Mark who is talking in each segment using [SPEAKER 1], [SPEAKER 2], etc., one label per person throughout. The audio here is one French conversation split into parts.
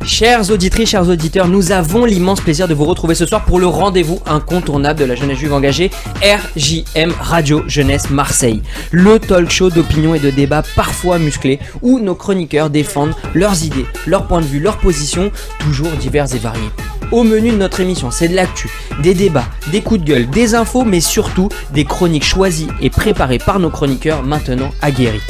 [SPEAKER 1] Chères auditrices, chers auditeurs, nous avons l'immense plaisir de vous retrouver ce soir pour le rendez-vous incontournable de la jeunesse juive engagée, RJM Radio Jeunesse Marseille. Le talk show d'opinion et de débat parfois musclé où nos chroniqueurs défendent leurs idées, leurs points de vue, leurs positions, toujours divers et variés. Au menu de notre émission, c'est de l'actu, des débats, des coups de gueule, des infos, mais surtout des chroniques choisies et préparées par nos chroniqueurs maintenant aguerris.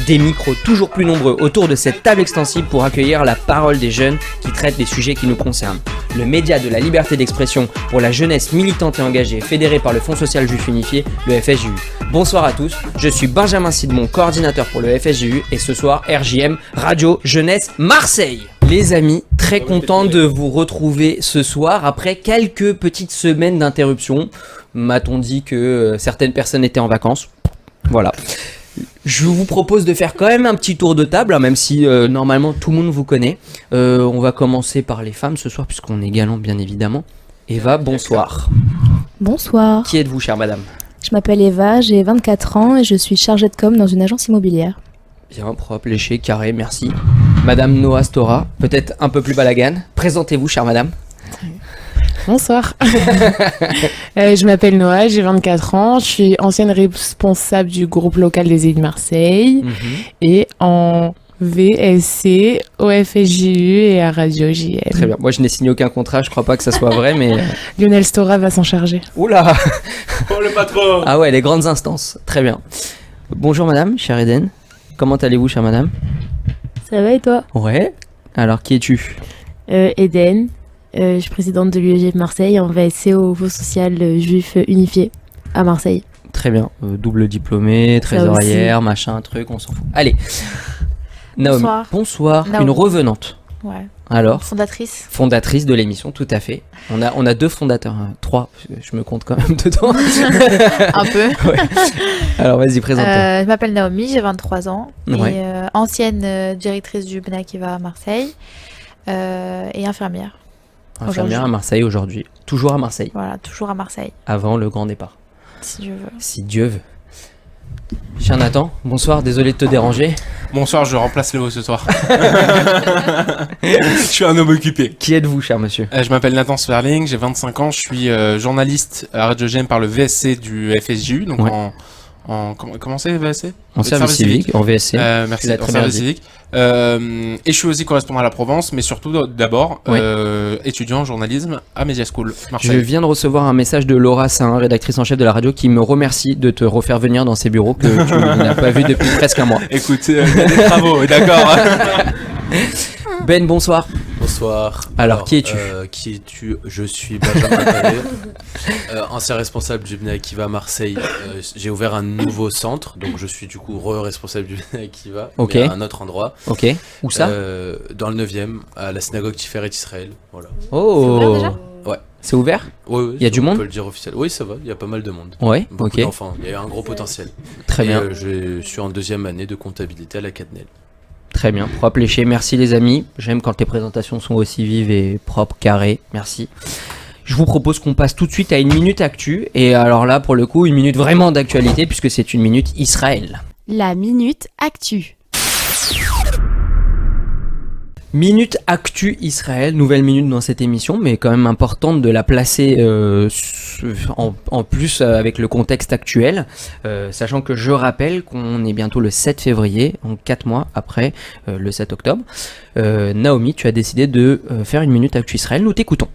[SPEAKER 1] Des micros toujours plus nombreux autour de cette table extensible pour accueillir la parole des jeunes qui traitent des sujets qui nous concernent. Le média de la liberté d'expression pour la jeunesse militante et engagée, fédérée par le Fonds social juif unifié, le FSJU. Bonsoir à tous, je suis Benjamin Sidmon, coordinateur pour le FSJU, et ce soir, RJM Radio Jeunesse Marseille. Les amis, très content de vous retrouver ce soir après quelques petites semaines d'interruption. M'a-t-on dit que certaines personnes étaient en vacances. Voilà. Je vous propose de faire quand même un petit tour de table, hein, même si normalement tout le monde vous connaît. On va commencer par les femmes ce soir, puisqu'on est galant bien évidemment. Eva, bonsoir.
[SPEAKER 2] Bonsoir.
[SPEAKER 1] Qui êtes-vous, chère madame ?
[SPEAKER 2] Je m'appelle Eva, j'ai 24 ans et je suis chargée de com dans une agence immobilière.
[SPEAKER 1] Bien, propre, léché, carré, merci. Madame Noah Stora, peut-être un peu plus balagane. Présentez-vous, chère madame.
[SPEAKER 3] Bonsoir. Je m'appelle Noah, j'ai 24 ans, je suis ancienne responsable du groupe local des îles de Marseille et en VSC, au FSJU et à Radio JM.
[SPEAKER 1] Très bien, moi je n'ai signé aucun contrat, je crois pas que ça soit vrai, mais...
[SPEAKER 3] Lionel Stora va s'en charger.
[SPEAKER 1] Oula.
[SPEAKER 4] Oh le patron.
[SPEAKER 1] Ah ouais, les grandes instances, très bien. Bonjour madame, chère Eden. Comment allez-vous, chère madame ?
[SPEAKER 2] Ça va et toi ?
[SPEAKER 1] Ouais. Alors, qui es-tu ?
[SPEAKER 2] Eden, je suis présidente de l'UEG de Marseille en VSC au Fonds social juif unifié à Marseille.
[SPEAKER 1] Très bien, double diplômée, trésorière, machin, truc, on s'en fout. Allez. Naomi.
[SPEAKER 5] Bonsoir.
[SPEAKER 1] Bonsoir.
[SPEAKER 5] Naomi.
[SPEAKER 1] Une revenante.
[SPEAKER 5] Ouais.
[SPEAKER 1] Alors,
[SPEAKER 5] Fondatrice.
[SPEAKER 1] fondatrice de l'émission, tout à fait. On a deux fondateurs, hein, trois, je me compte quand même dedans.
[SPEAKER 5] Un peu.
[SPEAKER 1] Ouais. Alors vas-y, présente-toi.
[SPEAKER 5] Je m'appelle Naomi, j'ai 23 ans.
[SPEAKER 1] Ouais.
[SPEAKER 5] Et ancienne directrice du Bnei Akiva à Marseille. Et infirmière.
[SPEAKER 1] Infirmière à Marseille aujourd'hui. Toujours à Marseille.
[SPEAKER 5] Voilà, toujours à Marseille,
[SPEAKER 1] Avant le grand départ.
[SPEAKER 5] si Dieu veut.
[SPEAKER 1] Si Dieu veut. Cher Nathan, bonsoir, désolé de te déranger.
[SPEAKER 4] Bonsoir, je remplace Léo ce soir. Je suis un homme occupé.
[SPEAKER 1] Qui êtes-vous, cher monsieur ?
[SPEAKER 4] Je m'appelle Nathan Sverling, j'ai 25 ans, je suis journaliste à Radio GM par le VSC du FSJU, donc
[SPEAKER 1] Ouais.
[SPEAKER 4] comment c'est VSC ?
[SPEAKER 1] En service civique, en VSC.
[SPEAKER 4] Merci,
[SPEAKER 1] Tu l'as
[SPEAKER 4] en
[SPEAKER 1] très bien
[SPEAKER 4] service
[SPEAKER 1] dit.
[SPEAKER 4] civique. Et je suis aussi correspondant à la Provence, mais surtout d'abord étudiant en journalisme à Media School,
[SPEAKER 1] Je
[SPEAKER 4] Marseille.
[SPEAKER 1] viens de recevoir un message de Laura Saint, rédactrice en chef de la radio, qui me remercie de te refaire venir dans ses bureaux que tu n'as pas vu depuis presque un mois.
[SPEAKER 4] Écoute, il y a des travaux, d'accord.
[SPEAKER 1] Ben, bonsoir.
[SPEAKER 6] Bonsoir.
[SPEAKER 1] Alors, qui es-tu ?
[SPEAKER 6] Qui es-tu ? Je suis Benjamin Palais, ancien responsable du Bnei Akiva à Marseille. J'ai ouvert un nouveau centre, donc je suis du coup responsable du Bnei Akiva,
[SPEAKER 1] Ok.
[SPEAKER 6] mais à un autre endroit.
[SPEAKER 1] Ok. Où ça ?
[SPEAKER 6] Dans le 9e, à la synagogue Tiferet Israël. Voilà.
[SPEAKER 1] Oh.
[SPEAKER 6] Ouais.
[SPEAKER 1] C'est ouvert ?
[SPEAKER 6] Oui,
[SPEAKER 1] Il y a du monde ?
[SPEAKER 6] On peut le dire officiel. Oui, ça va, il y a pas mal de monde.
[SPEAKER 1] Ouais,
[SPEAKER 6] Beaucoup
[SPEAKER 1] ok.
[SPEAKER 6] d'enfants, il y a un gros potentiel.
[SPEAKER 1] Très
[SPEAKER 6] Et,
[SPEAKER 1] bien.
[SPEAKER 6] je suis en 2e année de comptabilité à la Cadnel.
[SPEAKER 1] Très bien. Propre, léché. Merci les amis. J'aime quand les présentations sont aussi vives et propres, carrées. Merci. Je vous propose qu'on passe tout de suite à une minute actu. Et alors là, pour le coup, une minute vraiment d'actualité puisque c'est une minute Israël.
[SPEAKER 7] La minute actu.
[SPEAKER 1] Minute Actu Israël, nouvelle minute dans cette émission, mais quand même importante de la placer en plus avec le contexte actuel, sachant que je rappelle qu'on est bientôt le 7 février, donc 4 mois après le 7 octobre. Naomi, tu as décidé de faire une Minute Actu Israël, nous t'écoutons.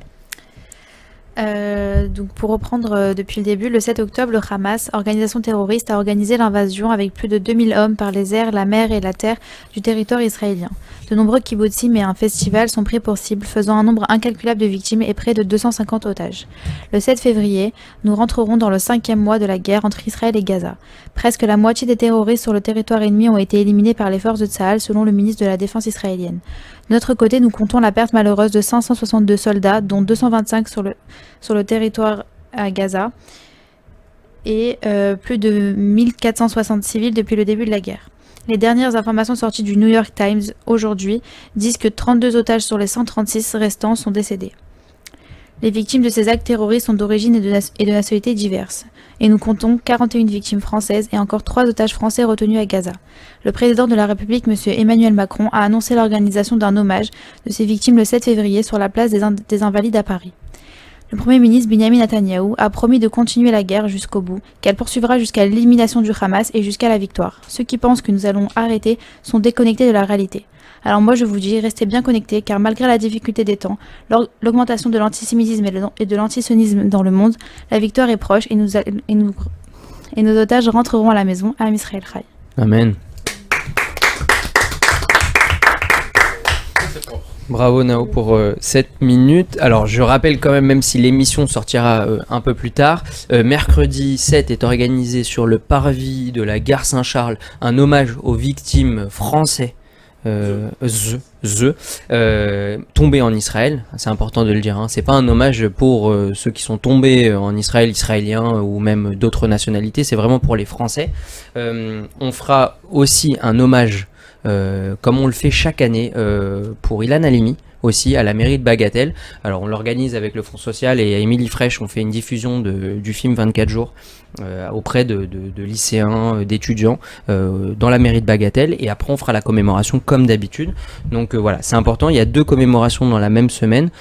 [SPEAKER 5] Donc pour reprendre depuis le début, le 7 octobre, le Hamas, organisation terroriste, a organisé l'invasion avec plus de 2000 hommes par les airs, la mer et la terre du territoire israélien. De nombreux kibbutzim et un festival sont pris pour cible, faisant un nombre incalculable de victimes et près de 250 otages. Le 7 février, nous rentrerons dans le 5e mois de la guerre entre Israël et Gaza. Presque la moitié des terroristes sur le territoire ennemi ont été éliminés par les forces de Tsahal, selon le ministre de la Défense israélienne. De notre côté, nous comptons la perte malheureuse de 562 soldats, dont 225 sur le territoire à Gaza, et plus de 1460 civils depuis le début de la guerre. Les dernières informations sorties du New York Times aujourd'hui disent que 32 otages sur les 136 restants sont décédés. Les victimes de ces actes terroristes sont d'origine et de nationalités diverses. Et nous comptons 41 victimes françaises et encore 3 otages français retenus à Gaza. Le président de la République, M. Emmanuel Macron, a annoncé l'organisation d'un hommage de ces victimes le 7 février sur la place des Invalides à Paris. Le Premier ministre Benyamin Netanyahou a promis de continuer la guerre jusqu'au bout, qu'elle poursuivra jusqu'à l'élimination du Hamas et jusqu'à la victoire. Ceux qui pensent que nous allons arrêter sont déconnectés de la réalité. Alors moi je vous dis, restez bien connectés, car malgré la difficulté des temps, l'augmentation de l'antisémitisme et de l'antisionisme dans le monde, la victoire est proche et nos otages rentreront à la maison, à Israël Chai.
[SPEAKER 1] Amen. Bravo Nao pour 7 minutes. Alors je rappelle quand même si l'émission sortira un peu plus tard, mercredi 7 est organisé sur le parvis de la gare Saint-Charles un hommage aux victimes français tombés en Israël. C'est important de le dire, hein. C'est pas un hommage pour ceux qui sont tombés en Israël, israéliens ou même d'autres nationalités, c'est vraiment pour les Français. On fera aussi un hommage comme on le fait chaque année pour Ilan Halimi aussi à la mairie de Bagatelle. Alors on l'organise avec le Fonds Social et Émilie Fraîche, on fait une diffusion du film 24 jours auprès de lycéens, d'étudiants dans la mairie de Bagatelle, et après on fera la commémoration comme d'habitude. Donc voilà, c'est important, il y a 2 commémorations dans la même semaine.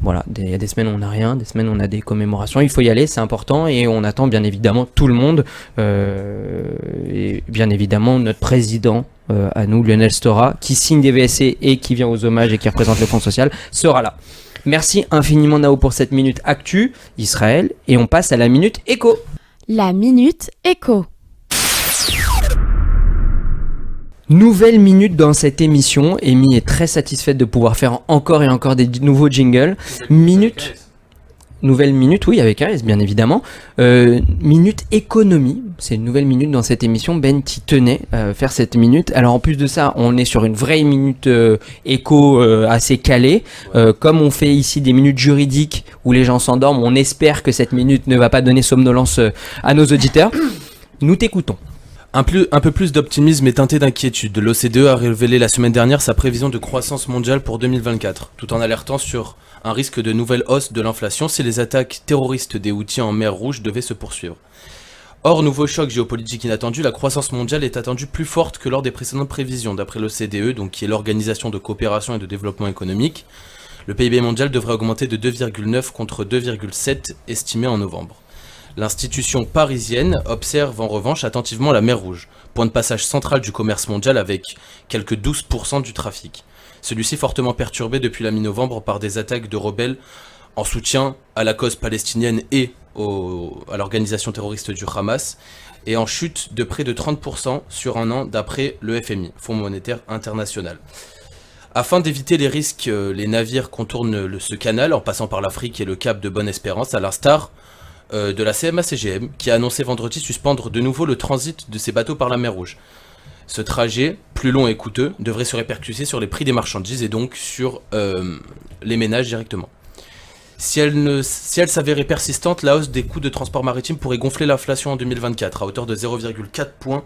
[SPEAKER 1] Voilà, il y a des semaines où on n'a rien, des semaines où on a des commémorations, il faut y aller, c'est important, et on attend bien évidemment tout le monde, et bien évidemment notre président à nous, Lionel Stora, qui signe des VSC et qui vient aux hommages et qui représente le Fonds Social, sera là. Merci infiniment Nao pour cette minute actu Israël, et on passe à la minute écho.
[SPEAKER 7] La minute écho.
[SPEAKER 1] Nouvelle minute dans cette émission. Amy est très satisfaite de pouvoir faire encore et encore des nouveaux jingles. Nouvelle minute, oui, avec AS, bien évidemment. Minute économie. C'est une nouvelle minute dans cette émission. Ben qui tenait à faire cette minute. Alors en plus de ça, on est sur une vraie minute éco assez calée. Comme on fait ici des minutes juridiques où les gens s'endorment, on espère que cette minute ne va pas donner somnolence à nos auditeurs. Nous t'écoutons.
[SPEAKER 6] Un peu plus d'optimisme et teinté d'inquiétude. L'OCDE a révélé la semaine dernière sa prévision de croissance mondiale pour 2024, tout en alertant sur un risque de nouvelle hausse de l'inflation si les attaques terroristes des Houthis en mer Rouge devaient se poursuivre. Or, nouveau choc géopolitique inattendu, la croissance mondiale est attendue plus forte que lors des précédentes prévisions. D'après l'OCDE, donc qui est l'Organisation de coopération et de développement économique, le PIB mondial devrait augmenter de 2,9 contre 2,7 estimé en novembre. L'institution parisienne observe en revanche attentivement la mer Rouge, point de passage central du commerce mondial avec quelques 12% du trafic. Celui-ci fortement perturbé depuis la mi-novembre par des attaques de rebelles en soutien à la cause palestinienne et à l'organisation terroriste du Hamas, et en chute de près de 30% sur un an d'après le FMI, Fonds monétaire international. Afin d'éviter les risques, les navires contournent ce canal en passant par l'Afrique et le cap de Bonne-Espérance, à l'instar de la CMA-CGM, qui a annoncé vendredi suspendre de nouveau le transit de ces bateaux par la mer Rouge. Ce trajet, plus long et coûteux, devrait se répercuter sur les prix des marchandises et donc sur les ménages directement. Si elle s'avérait persistante, la hausse des coûts de transport maritime pourrait gonfler l'inflation en 2024 à hauteur de 0,4 points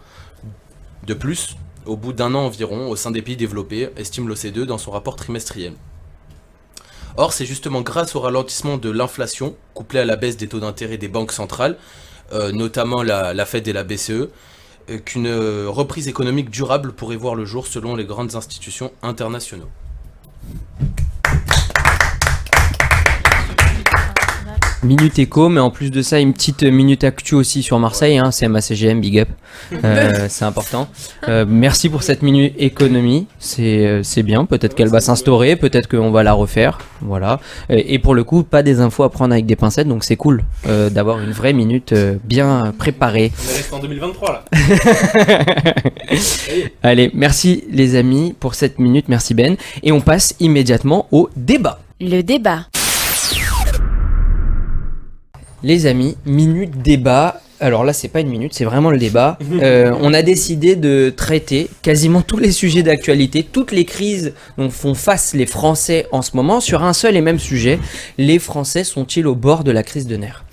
[SPEAKER 6] de plus au bout d'un an environ au sein des pays développés, estime l'OCDE dans son rapport trimestriel. Or, c'est justement grâce au ralentissement de l'inflation, couplé à la baisse des taux d'intérêt des banques centrales, notamment la Fed et la BCE, qu'une reprise économique durable pourrait voir le jour selon les grandes institutions internationales.
[SPEAKER 1] Minute éco, mais en plus de ça, une petite minute actu aussi sur Marseille, hein, CMA-CGM, big up, c'est important. Merci pour cette minute économie, c'est bien, peut-être qu'elle va s'instaurer, peut-être qu'on va la refaire, voilà. Et pour le coup, pas des infos à prendre avec des pincettes, donc c'est cool d'avoir une vraie minute bien préparée.
[SPEAKER 4] On reste en 2023 là.
[SPEAKER 1] Allez, merci les amis pour cette minute, merci Ben, et on passe immédiatement au débat.
[SPEAKER 7] Le débat.
[SPEAKER 1] Les amis, minute débat. Alors là, c'est pas une minute, c'est vraiment le débat. On a décidé de traiter quasiment tous les sujets d'actualité, toutes les crises dont font face les Français en ce moment, sur un seul et même sujet. Les Français sont-ils au bord de la crise de nerfs ?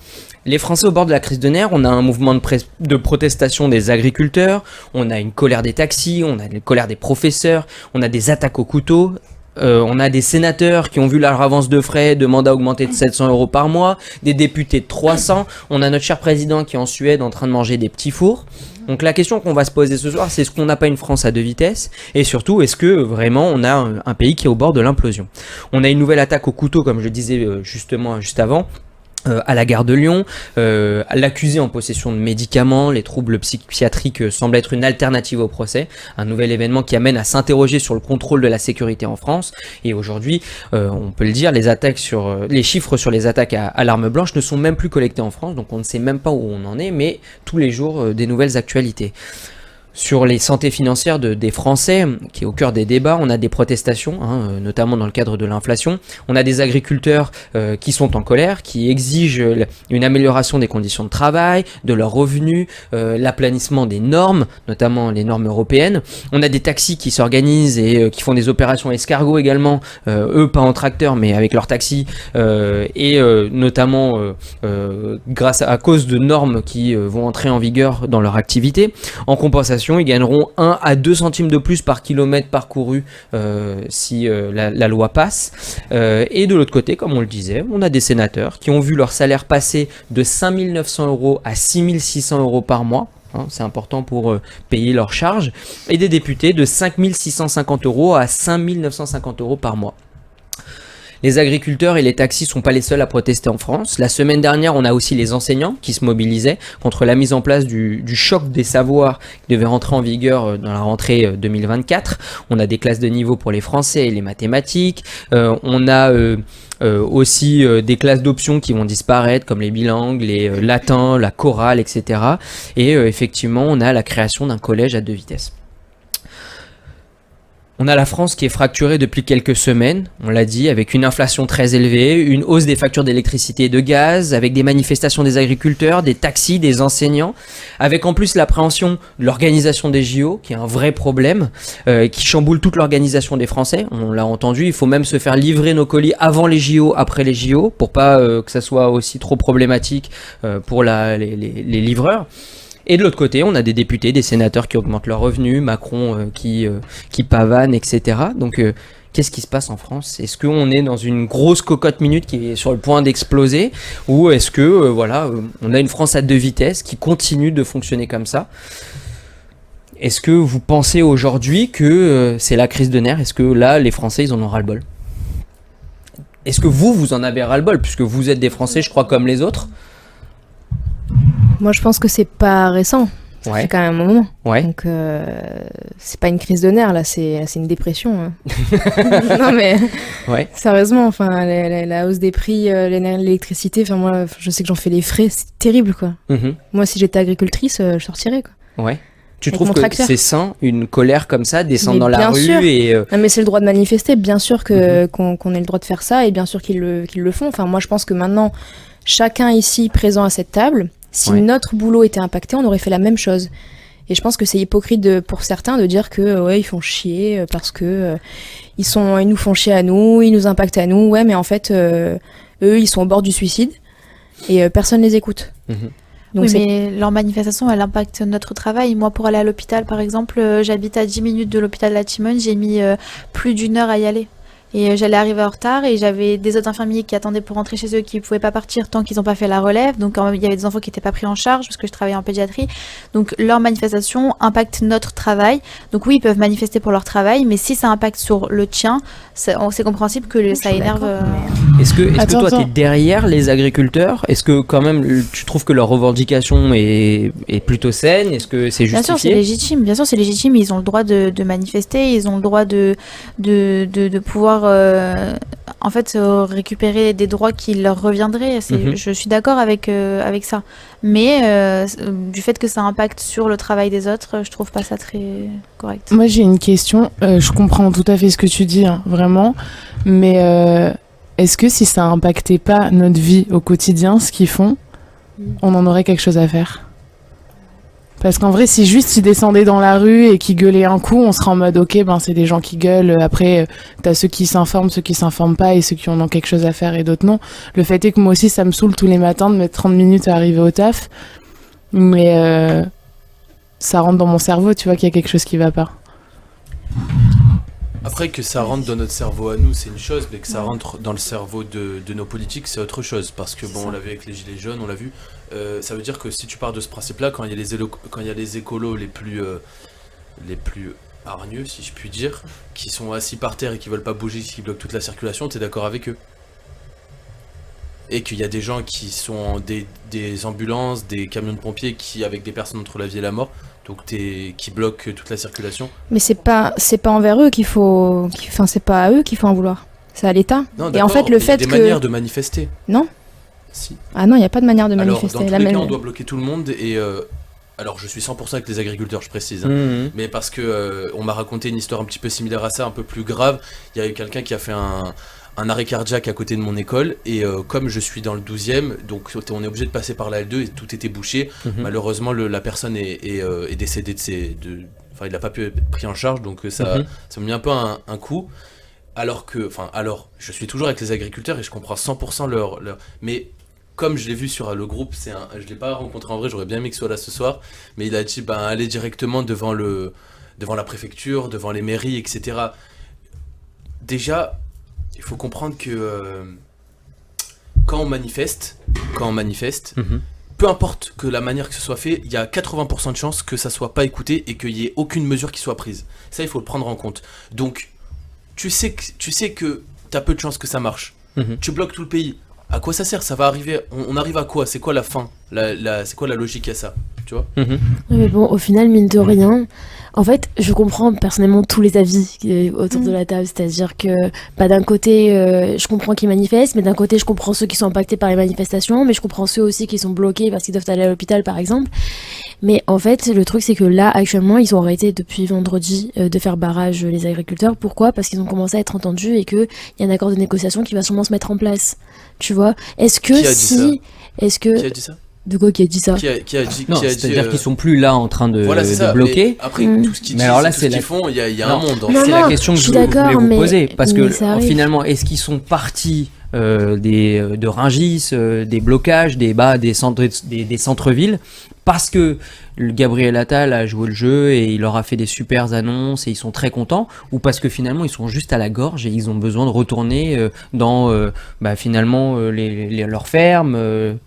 [SPEAKER 1] Les Français au bord de la crise de nerfs, on a un mouvement de protestation des agriculteurs, on a une colère des taxis, on a une colère des professeurs, on a des attaques au couteau. On a des sénateurs qui ont vu leur avance de frais de mandat augmenter de 700 € par mois, des députés de 300. On a notre cher président qui est en Suède en train de manger des petits fours. Donc la question qu'on va se poser ce soir, c'est est-ce qu'on n'a pas une France à deux vitesses? Et surtout, est-ce que vraiment on a un pays qui est au bord de l'implosion? On a une nouvelle attaque au couteau, comme je le disais justement juste avant. À la gare de Lyon, l'accusé en possession de médicaments, les troubles psychiatriques semblent être une alternative au procès, un nouvel événement qui amène à s'interroger sur le contrôle de la sécurité en France. Et aujourd'hui, on peut le dire, les chiffres sur les attaques à l'arme blanche ne sont même plus collectés en France, donc on ne sait même pas où on en est, mais tous les jours des nouvelles actualités. Sur les santé financières des Français, qui est au cœur des débats, on a des protestations, notamment dans le cadre de l'inflation. On a des agriculteurs qui sont en colère, qui exigent une amélioration des conditions de travail, de leurs revenus, l'aplanissement des normes, notamment les normes européennes. On a des taxis qui s'organisent et qui font des opérations escargots également, eux pas en tracteur mais avec leurs taxis, notamment à cause de normes qui vont entrer en vigueur dans leur activité. En compensation, ils gagneront 1 à 2 centimes de plus par kilomètre parcouru si la loi passe. Et de l'autre côté, comme on le disait, on a des sénateurs qui ont vu leur salaire passer de 5 900 € à 6 600 € par mois. C'est important pour payer leurs charges. Et des députés de 5 650 € à 5 950 € par mois. Les agriculteurs et les taxis sont pas les seuls à protester en France. La semaine dernière, on a aussi les enseignants qui se mobilisaient contre la mise en place du choc des savoirs qui devait rentrer en vigueur dans la rentrée 2024. On a des classes de niveau pour les français et les mathématiques. On a aussi des classes d'options qui vont disparaître comme les bilingues, les latins, la chorale, etc. Et effectivement, on a la création d'un collège à deux vitesses. On a la France qui est fracturée depuis quelques semaines, on l'a dit, avec une inflation très élevée, une hausse des factures d'électricité et de gaz, avec des manifestations des agriculteurs, des taxis, des enseignants, avec en plus l'appréhension de l'organisation des JO, qui est un vrai problème, qui chamboule toute l'organisation des Français. On l'a entendu, il faut même se faire livrer nos colis avant les JO, après les JO, pour pas que ça soit aussi trop problématique pour les livreurs. Et de l'autre côté, on a des députés, des sénateurs qui augmentent leurs revenus, Macron qui pavane, etc. Donc, qu'est-ce qui se passe en France? Est-ce qu'on est dans une grosse cocotte minute qui est sur le point d'exploser? Ou est-ce que, on a une France à deux vitesses qui continue de fonctionner comme ça? Est-ce que vous pensez aujourd'hui que c'est la crise de nerfs? Est-ce que là, les Français, ils en ont ras-le-bol? Est-ce que vous en avez ras-le-bol? Puisque vous êtes des Français, je crois, comme les autres.
[SPEAKER 8] Moi, je pense que c'est pas récent. Ça fait quand même un moment.
[SPEAKER 1] Ouais.
[SPEAKER 8] Donc, c'est pas une crise de nerfs, là, c'est une dépression. Hein. Non, mais sérieusement, enfin, la hausse des prix, l'électricité, enfin, moi, je sais que j'en fais les frais, c'est terrible, quoi. Mm-hmm. Moi, si j'étais agricultrice, je sortirais, quoi.
[SPEAKER 1] Ouais. Tu trouves que c'est sain, une colère comme ça, descendre dans la rue et...
[SPEAKER 8] Non, mais c'est le droit de manifester, bien sûr qu'on ait le droit de faire ça, et bien sûr qu'ils le font. Enfin, moi, je pense que maintenant, chacun ici présent à cette table, si notre boulot était impacté, on aurait fait la même chose. Et je pense que c'est hypocrite pour certains de dire que ils font chier parce que ils nous font chier à nous, ils nous impactent à nous. Ouais, mais en fait, eux, ils sont au bord du suicide et personne les écoute.
[SPEAKER 5] Donc mais leur manifestation, elle impacte notre travail. Moi, pour aller à l'hôpital, par exemple, j'habite à 10 minutes de l'hôpital de la Timone, j'ai mis plus d'1 heure à y aller. Et j'allais arriver en retard et j'avais des autres infirmiers qui attendaient pour rentrer chez eux qui ne pouvaient pas partir tant qu'ils n'ont pas fait la relève. Donc il y avait des enfants qui n'étaient pas pris en charge parce que je travaillais en pédiatrie. Donc leur manifestation impacte notre travail. Donc oui, ils peuvent manifester pour leur travail, mais si ça impacte sur le tien, c'est compréhensible que ça énerve.
[SPEAKER 1] Est-ce que toi, tu es derrière les agriculteurs? Est-ce que quand même tu trouves que leur revendication est plutôt saine? Est-ce que c'est justifié?
[SPEAKER 5] Bien sûr, c'est légitime. Bien sûr, c'est légitime. Ils ont le droit de manifester. Ils ont le droit de pouvoir récupérer des droits qui leur reviendraient. Je suis d'accord avec ça. Mais du fait que ça impacte sur le travail des autres, je trouve pas ça très correct.
[SPEAKER 3] Moi, j'ai une question. Je comprends tout à fait ce que tu dis, hein, vraiment. Mais est-ce que si ça impactait pas notre vie au quotidien, ce qu'ils font, on en aurait quelque chose à faire? Parce qu'en vrai, si juste ils descendaient dans la rue et qu'ils gueulaient un coup, on serait en mode ok, c'est des gens qui gueulent. Après, t'as ceux qui s'informent, ceux qui s'informent pas et ceux qui en ont quelque chose à faire et d'autres non. Le fait est que moi aussi, ça me saoule tous les matins de mettre 30 minutes à arriver au taf. Mais ça rentre dans mon cerveau, tu vois, qu'il y a quelque chose qui va pas.
[SPEAKER 6] Après que ça rentre dans notre cerveau à nous, c'est une chose, mais que ça rentre dans le cerveau de nos politiques, c'est autre chose. Parce que bon, on l'a vu avec les gilets jaunes, on l'a vu. Ça veut dire que si tu pars de ce principe-là, quand il y a les écolos les plus hargneux, si je puis dire, qui sont assis par terre et qui veulent pas bouger, qui bloquent toute la circulation, t'es d'accord avec eux? Et qu'il y a des gens qui sont des ambulances, des camions de pompiers qui avec des personnes entre la vie et la mort, donc qui bloquent toute la circulation.
[SPEAKER 8] Mais c'est pas envers eux enfin c'est pas à eux qu'il faut en vouloir. C'est à l'État.
[SPEAKER 6] Non,
[SPEAKER 8] et en fait le fait
[SPEAKER 6] il y a
[SPEAKER 8] que
[SPEAKER 6] des manières de manifester.
[SPEAKER 8] Non.
[SPEAKER 6] Si.
[SPEAKER 8] Ah non, il y a pas de manière de manifester.
[SPEAKER 6] Alors dans tous les cas, on doit bloquer tout le monde et alors je suis 100% avec les agriculteurs, je précise, mais parce que on m'a raconté une histoire un petit peu similaire à ça, un peu plus grave. Il y a eu quelqu'un qui a fait un arrêt cardiaque à côté de mon école et comme je suis dans le 12e, donc on est obligé de passer par la L2 et tout était bouché. Malheureusement la personne est décédée enfin il n'a pas pu être pris en charge, donc ça m'a mis un peu un coup. Alors je suis toujours avec les agriculteurs et je comprends 100% leur mais comme je l'ai vu sur le groupe, je l'ai pas rencontré en vrai, j'aurais bien aimé qu'il soit là ce soir, mais il a dit allez directement devant la préfecture, devant les mairies, etc. Déjà, il faut comprendre que quand on manifeste, peu importe que la manière que ce soit fait, il y a 80% de chances que ça soit pas écouté et qu'il y ait aucune mesure qui soit prise. Ça, il faut le prendre en compte. Donc, tu sais que t'as peu de chances que ça marche. Tu bloques tout le pays. À quoi ça sert? Ça va arriver. On arrive à quoi? C'est quoi la fin? C'est quoi la logique à ça? Tu vois?
[SPEAKER 2] Mais bon, au final, mine de rien, en fait, je comprends personnellement tous les avis autour de la table. C'est-à-dire que, d'un côté, je comprends qu'ils manifestent, mais d'un côté, je comprends ceux qui sont impactés par les manifestations, mais je comprends ceux aussi qui sont bloqués parce qu'ils doivent aller à l'hôpital, par exemple. Mais en fait, le truc, c'est que là, actuellement, ils ont arrêté depuis vendredi de faire barrage les agriculteurs. Pourquoi? Parce qu'ils ont commencé à être entendus et qu'il y a un accord de négociation qui va sûrement se mettre en place. Tu vois? Est-ce que
[SPEAKER 6] Qui a dit ça?
[SPEAKER 2] De quoi qui a dit ça?
[SPEAKER 6] Qui a dit
[SPEAKER 1] Non, c'est-à-dire qu'ils sont plus là en train de bloquer.
[SPEAKER 6] Après, tout ce qu'ils
[SPEAKER 1] Mais
[SPEAKER 6] disent,
[SPEAKER 1] alors là,
[SPEAKER 6] tout ce qu'ils font, il y a un monde.
[SPEAKER 2] Non,
[SPEAKER 1] C'est la question que je voulais vous poser. Parce que
[SPEAKER 2] ça arrive.
[SPEAKER 1] finalement, est-ce qu'ils sont partis de Rungis, des blocages, des centres-villes, parce que Gabriel Attal a joué le jeu et il leur a fait des super annonces et ils sont très contents, ou parce que finalement ils sont juste à la gorge et ils ont besoin de retourner dans finalement leurs fermes,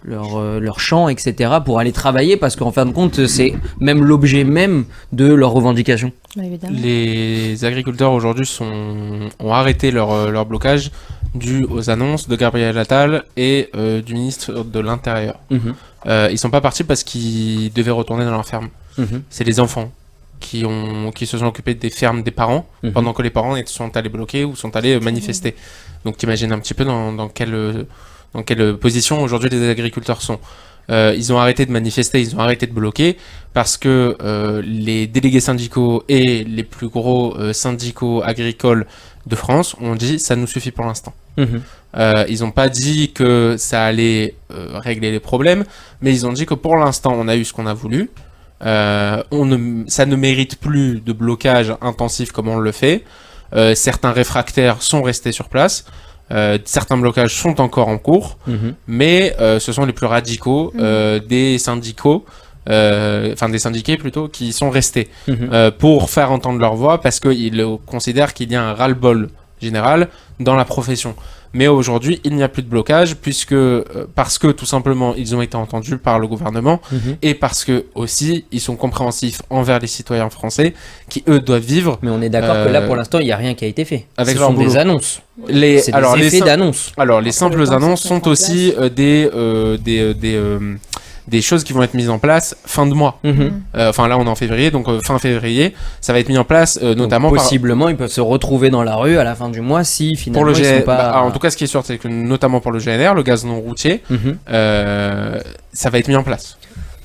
[SPEAKER 1] leurs champs, etc. pour aller travailler, parce qu'en fin de compte c'est même l'objet même de leurs revendications.
[SPEAKER 4] Les agriculteurs aujourd'hui ont arrêté leur blocage dû aux annonces de Gabriel Attal et du ministre de l'Intérieur. Ils sont pas partis parce qu'ils devaient retourner dans leur ferme. C'est les enfants qui se sont occupés des fermes des parents pendant que les parents sont allés bloquer ou sont allés manifester. Donc t'imagines un petit peu dans quelle position aujourd'hui les agriculteurs sont. Ils ont arrêté de manifester, ils ont arrêté de bloquer parce que les délégués syndicaux et les plus gros syndicaux agricoles de France ont dit ça nous suffit pour l'instant. Ils n'ont pas dit que ça allait régler les problèmes, mais ils ont dit que pour l'instant on a eu ce qu'on a voulu. Ça ne mérite plus de blocage intensif comme on le fait. Certains réfractaires sont restés sur place. Certains blocages sont encore en cours, mais ce sont les plus radicaux des syndicaux, des syndiqués plutôt, qui sont restés pour faire entendre leur voix parce qu'ils considèrent qu'il y a un ras-le-bol général dans la profession. Mais aujourd'hui, il n'y a plus de blocage parce que tout simplement, ils ont été entendus par le gouvernement et parce que aussi, ils sont compréhensifs envers les citoyens français qui, eux, doivent vivre.
[SPEAKER 1] Mais on est d'accord que là, pour l'instant, il n'y a rien qui a été fait.
[SPEAKER 4] Avec
[SPEAKER 1] Ce sont des annonces. C'est des effets d'annonces.
[SPEAKER 4] Alors, les simples annonces sont aussi des choses qui vont être mises en place fin de mois. Là on est en février, donc fin février ça va être mis en place notamment
[SPEAKER 1] donc, possiblement ils peuvent se retrouver dans la rue à la fin du mois si finalement
[SPEAKER 4] pour le
[SPEAKER 1] ils sont pas...
[SPEAKER 4] en tout cas ce qui est sûr c'est que notamment pour le GNR, le gaz non routier, ça va être mis en place.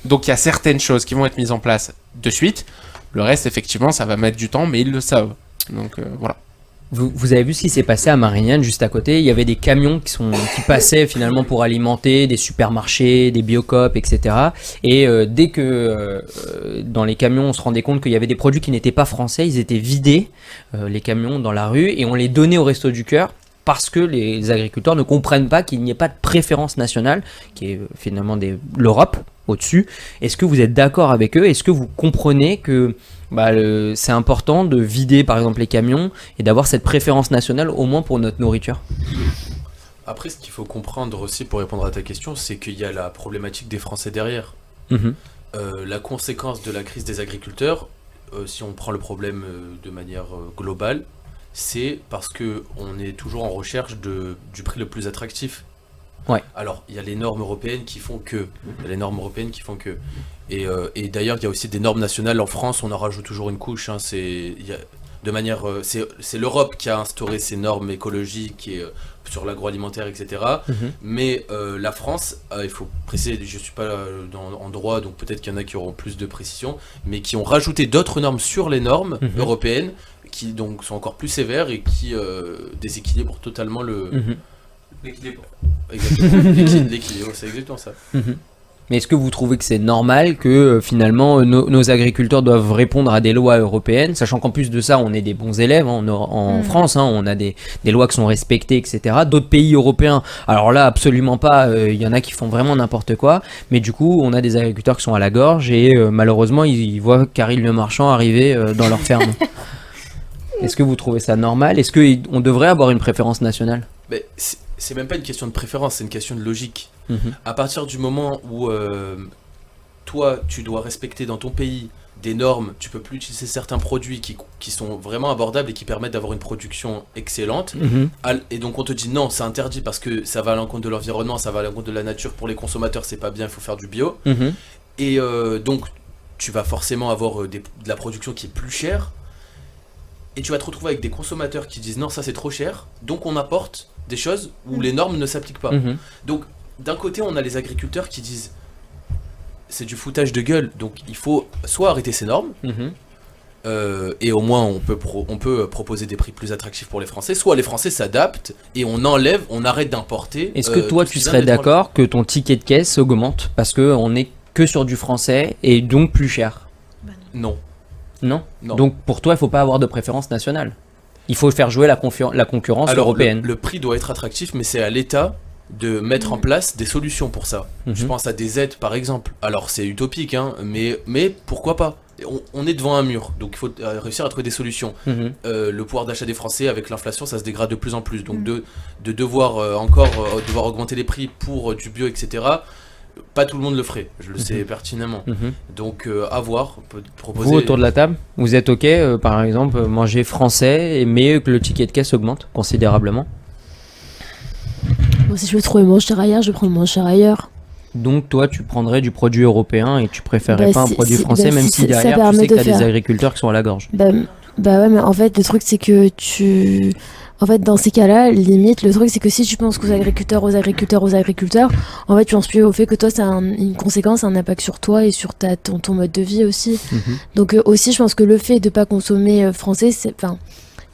[SPEAKER 4] Donc il y a certaines choses qui vont être mises en place de suite, le reste effectivement ça va mettre du temps, mais ils le savent. Donc voilà.
[SPEAKER 1] Vous avez vu ce qui s'est passé à Marignane, juste à côté. Il y avait des camions qui passaient finalement pour alimenter des supermarchés, des Biocoop, etc. Et dès que dans les camions on se rendait compte qu'il y avait des produits qui n'étaient pas français, ils étaient vidés, les camions, dans la rue, et on les donnait au Resto du Cœur parce que les agriculteurs ne comprennent pas qu'il n'y ait pas de préférence nationale, qui est finalement l'Europe au-dessus. Est-ce que vous êtes d'accord avec eux? Est-ce que vous comprenez que c'est important de vider par exemple les camions et d'avoir cette préférence nationale au moins pour notre nourriture.
[SPEAKER 6] Après, ce qu'il faut comprendre aussi pour répondre à ta question, c'est qu'il y a la problématique des Français derrière.
[SPEAKER 1] Mhm.
[SPEAKER 6] La conséquence de la crise des agriculteurs, si on prend le problème de manière globale, c'est parce que on est toujours en recherche du prix le plus attractif.
[SPEAKER 1] Ouais.
[SPEAKER 6] Alors, il y a les normes européennes qui font que. Et d'ailleurs, il y a aussi des normes nationales. En France, on en rajoute toujours une couche. Hein, c'est l'Europe qui a instauré ces normes écologiques et sur l'agroalimentaire, etc. Mais la France, il faut préciser, je ne suis pas en droit, donc peut-être qu'il y en a qui auront plus de précision, mais qui ont rajouté d'autres normes sur les normes européennes, qui donc sont encore plus sévères et qui déséquilibrent totalement l'équilibre. Exactement. L'équilibre, c'est exactement ça.
[SPEAKER 1] Mais est-ce que vous trouvez que c'est normal que finalement nos agriculteurs doivent répondre à des lois européennes, sachant qu'en plus de ça on est des bons élèves en France, hein, on a des lois qui sont respectées, etc. D'autres pays européens, alors là absolument pas, il y en a qui font vraiment n'importe quoi, mais du coup on a des agriculteurs qui sont à la gorge et malheureusement ils voient Caril Le Marchand arriver dans leur ferme. Est-ce que vous trouvez ça normal? Est-ce qu'on devrait avoir une préférence nationale?
[SPEAKER 6] Mais c'est même pas une question de préférence, c'est une question de logique. À partir du moment où toi, tu dois respecter dans ton pays des normes, tu peux plus utiliser certains produits qui sont vraiment abordables et qui permettent d'avoir une production excellente. Et donc on te dit non, c'est interdit parce que ça va à l'encontre de l'environnement, ça va à l'encontre de la nature, pour les consommateurs c'est pas bien, il faut faire du bio. Et donc tu vas forcément avoir de la production qui est plus chère. Et tu vas te retrouver avec des consommateurs qui disent non, ça c'est trop cher, donc on apporte des choses où les normes ne s'appliquent pas. Donc d'un côté on a les agriculteurs qui disent c'est du foutage de gueule, donc il faut soit arrêter ces normes, et au moins on peut proposer des prix plus attractifs pour les Français, soit les Français s'adaptent et on arrête d'importer.
[SPEAKER 1] Est-ce que toi tu serais d'accord que ton ticket de caisse augmente parce qu'on est que sur du français et donc plus cher?
[SPEAKER 6] Non.
[SPEAKER 1] Non. Donc pour toi il faut pas avoir de préférence nationale. Il faut faire jouer la concurrence européenne.
[SPEAKER 6] Le prix doit être attractif, mais c'est à l'État de mettre en place des solutions pour ça. Je pense à des aides par exemple. Alors c'est utopique, hein, mais pourquoi pas? On est devant un mur, donc il faut réussir à trouver des solutions. Le pouvoir d'achat des Français avec l'inflation, ça se dégrade de plus en plus. Donc de devoir devoir augmenter les prix pour du bio, etc. Pas tout le monde le ferait, je le sais pertinemment. Donc à voir, on peut proposer...
[SPEAKER 1] Vous autour de la table, vous êtes ok par exemple manger français mais que le ticket de caisse augmente considérablement?
[SPEAKER 2] Bon, si je veux trouver moins cher ailleurs, je vais prendre moins cher ailleurs.
[SPEAKER 1] Donc toi tu prendrais du produit européen et tu préférerais pas un produit français, même si derrière tu sais que t'as des agriculteurs qui sont à la gorge.
[SPEAKER 2] Bah ouais, mais en fait le truc c'est que en fait, dans ces cas-là, limite, le truc, c'est que si tu penses aux agriculteurs, en fait, tu penses plus au fait que toi, ça a une conséquence, un impact sur toi et sur ton mode de vie aussi. Donc, aussi, je pense que le fait de pas consommer français,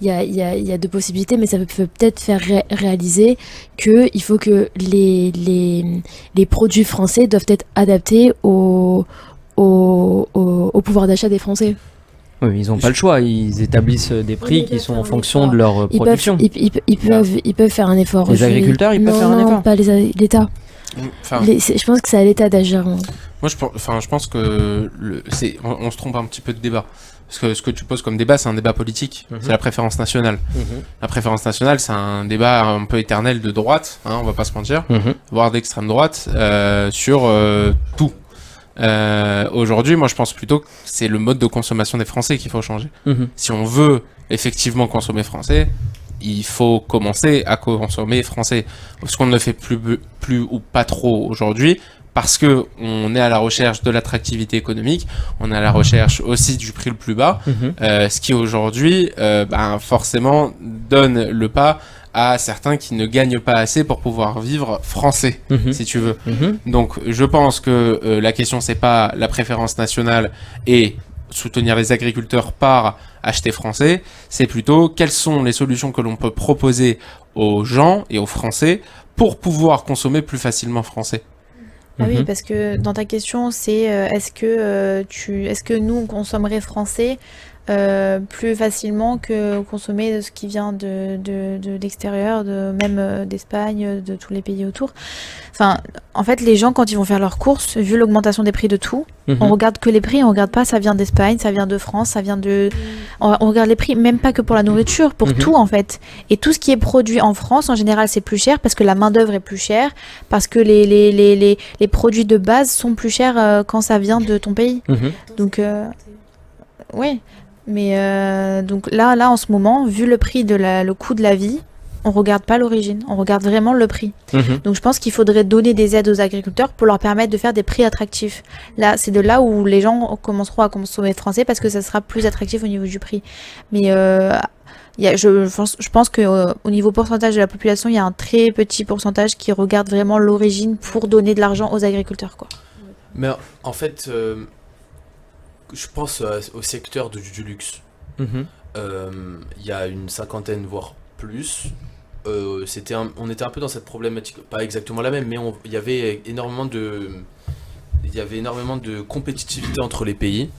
[SPEAKER 2] il y a deux possibilités, mais ça peut peut-être faire réaliser qu'il faut que les produits français doivent être adaptés au pouvoir d'achat des Français.
[SPEAKER 1] Oui, ils n'ont pas le choix, ils établissent des prix qui sont en fonction de leur production.
[SPEAKER 2] Ils peuvent faire un effort.
[SPEAKER 1] Les agriculteurs, ils peuvent faire un effort.
[SPEAKER 2] Non, pas l'État. Je pense que c'est à l'État d'agir.
[SPEAKER 4] Moi, je pense que on se trompe un petit peu de débat. Parce que ce que tu poses comme débat, c'est un débat politique. C'est la préférence nationale. La préférence nationale, c'est un débat un peu éternel de droite, hein, on va pas se mentir, voire d'extrême droite, sur tout. Aujourd'hui, moi je pense plutôt que c'est le mode de consommation des Français qu'il faut changer. Si on veut effectivement consommer français, il faut commencer à consommer français. Ce qu'on ne fait plus ou pas trop aujourd'hui, parce que on est à la recherche de l'attractivité économique, on est à la recherche aussi du prix le plus bas, ce qui aujourd'hui forcément donne le pas à certains qui ne gagnent pas assez pour pouvoir vivre français, si tu veux. Donc je pense que la question c'est pas la préférence nationale et soutenir les agriculteurs par acheter français, c'est plutôt quelles sont les solutions que l'on peut proposer aux gens et aux Français pour pouvoir consommer plus facilement français.
[SPEAKER 5] Ah oui, parce que dans ta question, c'est est-ce que nous on consommerait français plus facilement que consommer ce qui vient de l'extérieur, même d'Espagne, de tous les pays autour. Enfin, en fait, les gens, quand ils vont faire leurs courses, vu l'augmentation des prix de tout, on regarde que les prix, on regarde pas ça vient d'Espagne, ça vient de France, ça vient de... On regarde les prix, même pas que pour la nourriture, pour tout en fait. Et tout ce qui est produit en France, en général, c'est plus cher parce que la main-d'œuvre est plus chère, parce que les produits de base sont plus chers quand ça vient de ton pays. Donc, oui. Mais donc là, en ce moment, vu le prix le coût de la vie, on regarde pas l'origine, on regarde vraiment le prix. Donc je pense qu'il faudrait donner des aides aux agriculteurs pour leur permettre de faire des prix attractifs. Là, c'est de là où les gens commenceront à consommer français parce que ça sera plus attractif au niveau du prix. Mais je pense qu'au niveau pourcentage de la population, il y a un très petit pourcentage qui regarde vraiment l'origine pour donner de l'argent aux agriculteurs, quoi.
[SPEAKER 6] Mais en fait, je pense au secteur du luxe. Il y a une cinquantaine, voire plus. On était un peu dans cette problématique, pas exactement la même, mais il y avait énormément de compétitivité entre les pays.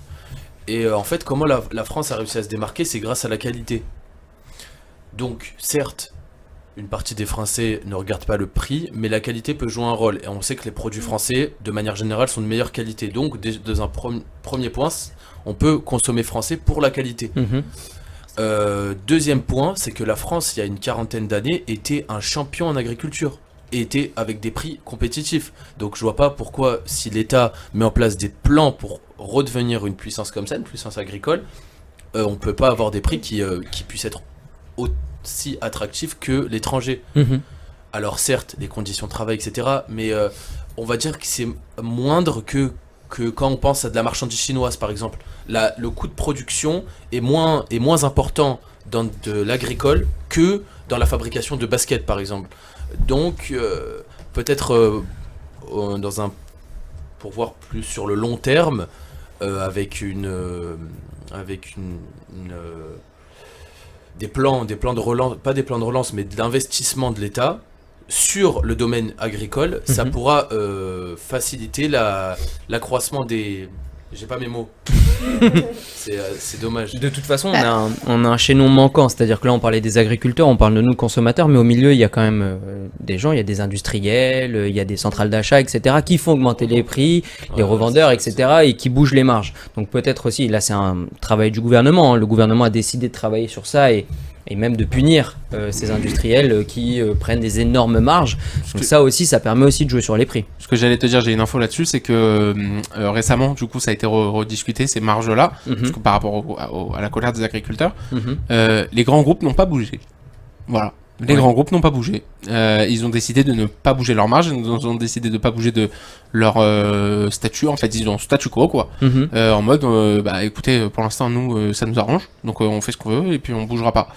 [SPEAKER 6] Et en fait, comment la France a réussi à se démarquer, c'est grâce à la qualité. Donc, certes, une partie des Français ne regardent pas le prix, mais la qualité peut jouer un rôle. Et on sait que les produits français, de manière générale, sont de meilleure qualité. Donc, dans un premier point, on peut consommer français pour la qualité. Deuxième point, c'est que la France, il y a une quarantaine d'années, était un champion en agriculture. Et était avec des prix compétitifs. Donc, je vois pas pourquoi, si l'État met en place des plans pour redevenir une puissance comme ça, une puissance agricole, on peut pas avoir des prix qui puissent être aussi attractif que l'étranger. Alors certes, les conditions de travail, etc. Mais on va dire que c'est moindre que quand on pense à de la marchandise chinoise, par exemple. Le coût de production est moins important dans de l'agricole que dans la fabrication de baskets, par exemple. Donc, peut-être pour voir plus sur le long terme, avec des plans de relance, pas des plans de relance, mais d'investissement de l'État sur le domaine agricole, ça pourra faciliter l'accroissement des... J'ai pas mes mots. C'est dommage.
[SPEAKER 1] De toute façon, on a un chaînon manquant, c'est-à-dire que là on parlait des agriculteurs, on parle de nous consommateurs, mais au milieu il y a quand même des gens, il y a des industriels, il y a des centrales d'achat, etc. qui font augmenter les prix, les revendeurs, etc. et qui bougent les marges. Donc peut-être aussi, là c'est un travail du gouvernement, le gouvernement a décidé de travailler sur ça et même de punir ces industriels qui prennent des énormes marges. Donc ça aussi, ça permet aussi de jouer sur les prix.
[SPEAKER 4] Ce que j'allais te dire, j'ai une info là-dessus, c'est que récemment, du coup, ça a été rediscuté, ces marges-là, parce que par rapport à la colère des agriculteurs, les grands groupes n'ont pas bougé. Voilà. Les grands groupes n'ont pas bougé. Ils ont décidé de ne pas bouger leur marge, ils ont décidé de ne pas bouger de leur statut. En fait, ils ont statu quo, quoi. En mode, écoutez, pour l'instant, nous, ça nous arrange, donc on fait ce qu'on veut et puis on bougera pas.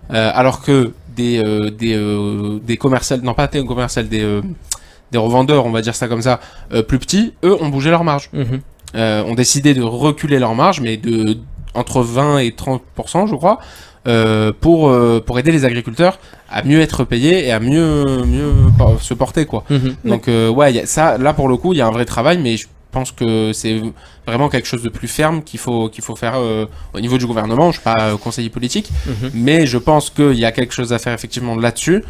[SPEAKER 4] Alors que des commerciales, non pas des commerciales, des revendeurs, on va dire ça comme ça, plus petits, eux, ont bougé leur marge. Ont décidé de reculer leur marge, mais entre 20 et 30%, je crois. Pour aider les agriculteurs à mieux être payés et à mieux se porter, quoi. Donc ça, là pour le coup il y a un vrai travail, mais je pense que c'est vraiment quelque chose de plus ferme qu'il faut faire au niveau du gouvernement. Je suis pas conseiller politique, mais je pense qu'il y a quelque chose à faire effectivement là-dessus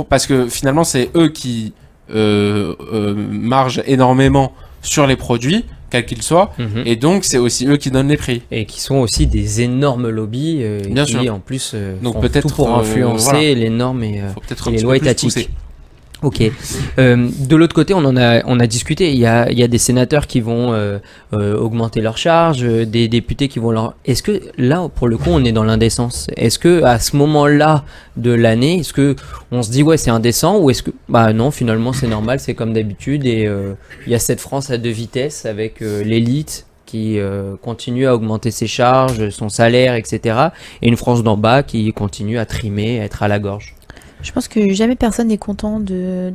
[SPEAKER 4] parce que finalement c'est eux qui margent énormément sur les produits, quels qu'ils soient, et donc c'est aussi eux qui donnent les prix.
[SPEAKER 1] Et qui sont aussi des énormes lobbies
[SPEAKER 4] Bien
[SPEAKER 1] qui
[SPEAKER 4] sûr.
[SPEAKER 1] En plus
[SPEAKER 4] donc
[SPEAKER 1] font
[SPEAKER 4] peut-être
[SPEAKER 1] tout pour influencer les normes et les lois étatiques. Ok. De l'autre côté, on a discuté. Il y a des sénateurs qui vont augmenter leurs charges, des députés qui vont leur. Est-ce que là, pour le coup, on est dans l'indécence? Est-ce que à ce moment-là de l'année, est-ce que on se dit ouais c'est indécent ou est-ce que non finalement c'est normal, c'est comme d'habitude et il y a cette France à deux vitesses avec l'élite qui continue à augmenter ses charges, son salaire, etc. et une France d'en bas qui continue à trimer, à être à la gorge.
[SPEAKER 5] Je pense que jamais personne n'est content de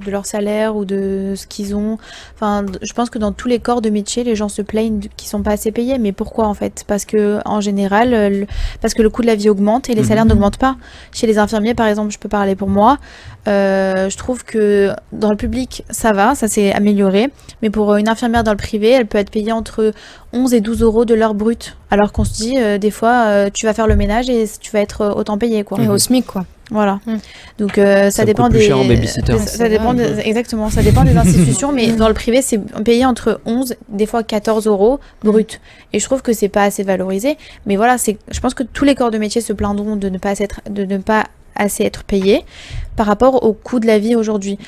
[SPEAKER 5] leur salaire ou de ce qu'ils ont. Enfin, je pense que dans tous les corps de métier, les gens se plaignent qu'ils sont pas assez payés. Mais pourquoi en fait? Parce que en général, parce que le coût de la vie augmente et les salaires n'augmentent pas. Chez les infirmiers, par exemple, je peux parler pour moi. Je trouve que dans le public, ça va, ça s'est amélioré. Mais pour une infirmière dans le privé, elle peut être payée entre 11 et 12 euros de l'heure brute. Alors qu'on se dit, des fois, tu vas faire le ménage et tu vas être autant payé, quoi.
[SPEAKER 8] Et au SMIC, quoi.
[SPEAKER 5] Voilà.
[SPEAKER 8] Mm.
[SPEAKER 5] Donc
[SPEAKER 1] Ça
[SPEAKER 5] dépend
[SPEAKER 1] coûte plus
[SPEAKER 5] des
[SPEAKER 1] cher en babysitter.
[SPEAKER 5] ça dépend exactement, ça dépend des institutions, mais dans le privé c'est payé entre 11 des fois 14 euros brut. Et je trouve que c'est pas assez valorisé, mais voilà, je pense que tous les corps de métier se plaindront de ne pas assez être payés par rapport au coût de la vie aujourd'hui,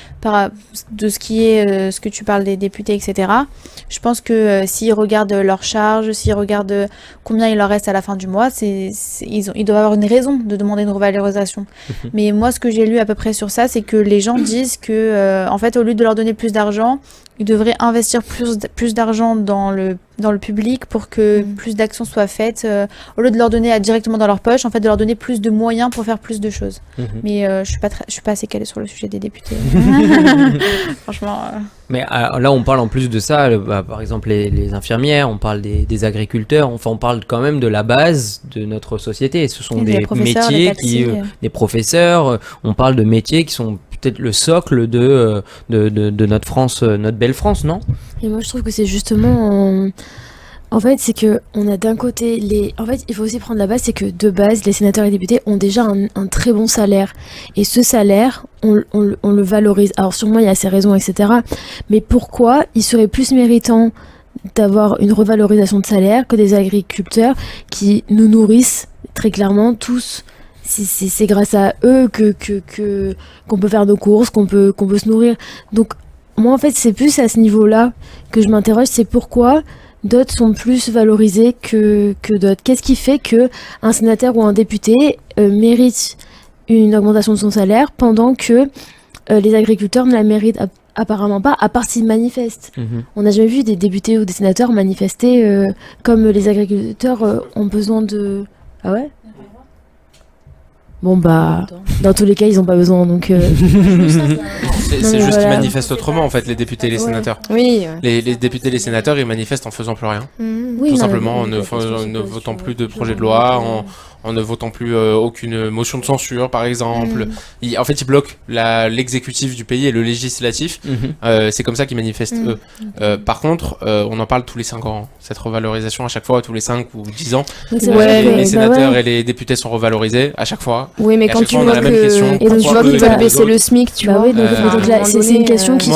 [SPEAKER 5] de ce qui est ce que tu parles des députés, etc. Je pense que s'ils regardent leurs charges, s'ils regardent combien il leur reste à la fin du mois, ils doivent avoir une raison de demander une revalorisation. Mais moi, ce que j'ai lu à peu près sur ça, c'est que les gens disent que, en fait, au lieu de leur donner plus d'argent, ils devraient investir plus d'argent dans le public pour que plus d'actions soient faites, au lieu de leur donner directement dans leur poche, en fait, de leur donner plus de moyens pour faire plus de choses. Mais je suis pas assez calée sur le sujet des députés. Franchement.
[SPEAKER 1] Mais là, on parle en plus de ça, par exemple les infirmières, on parle des agriculteurs, enfin on parle quand même de la base de notre société. Ce sont des métiers des professeurs, on parle de métiers qui sont peut-être le socle de notre France, notre belle France, non ?
[SPEAKER 2] Et moi je trouve que c'est justement en fait c'est que on a d'un côté en fait il faut aussi prendre la base, c'est que de base les sénateurs et députés ont déjà un très bon salaire, et ce salaire on le valorise. Alors sûrement il y a ses raisons, etc., mais pourquoi il serait plus méritant d'avoir une revalorisation de salaire que des agriculteurs qui nous nourrissent très clairement tous? C'est grâce à eux qu'on peut faire nos courses, qu'on peut se nourrir. Donc moi en fait c'est plus à ce niveau-là que je m'interroge, c'est pourquoi d'autres sont plus valorisés que d'autres. Qu'est-ce qui fait que un sénateur ou un député mérite une augmentation de son salaire pendant que les agriculteurs ne la méritent apparemment pas, à part s'ils manifestent. On n'a jamais vu des députés ou des sénateurs manifester comme les agriculteurs ont besoin de... Ah ouais ? Bon bah, dans tous les cas, ils n'ont pas besoin, donc...
[SPEAKER 4] C'est juste qu'ils manifestent autrement, en fait, les députés et les sénateurs.
[SPEAKER 8] Oui.
[SPEAKER 4] Les députés et les sénateurs, ils manifestent en faisant plus rien.
[SPEAKER 2] Oui,
[SPEAKER 4] Tout
[SPEAKER 2] non,
[SPEAKER 4] simplement, en ne votant plus de projet de loi, en ne votant plus aucune motion de censure, par exemple. En fait, ils bloquent l'exécutif du pays et le législatif. C'est comme ça qu'ils manifestent, eux. Par contre, on en parle tous les 5 ans. Cette revalorisation, à chaque fois, tous les 5 ou 10 ans. Les sénateurs et les députés sont revalorisés, à chaque fois.
[SPEAKER 8] Oui, mais quand tu vois qu'ils veulent baisser le SMIC, tu vois.
[SPEAKER 2] Oui, donc là, c'est une question qui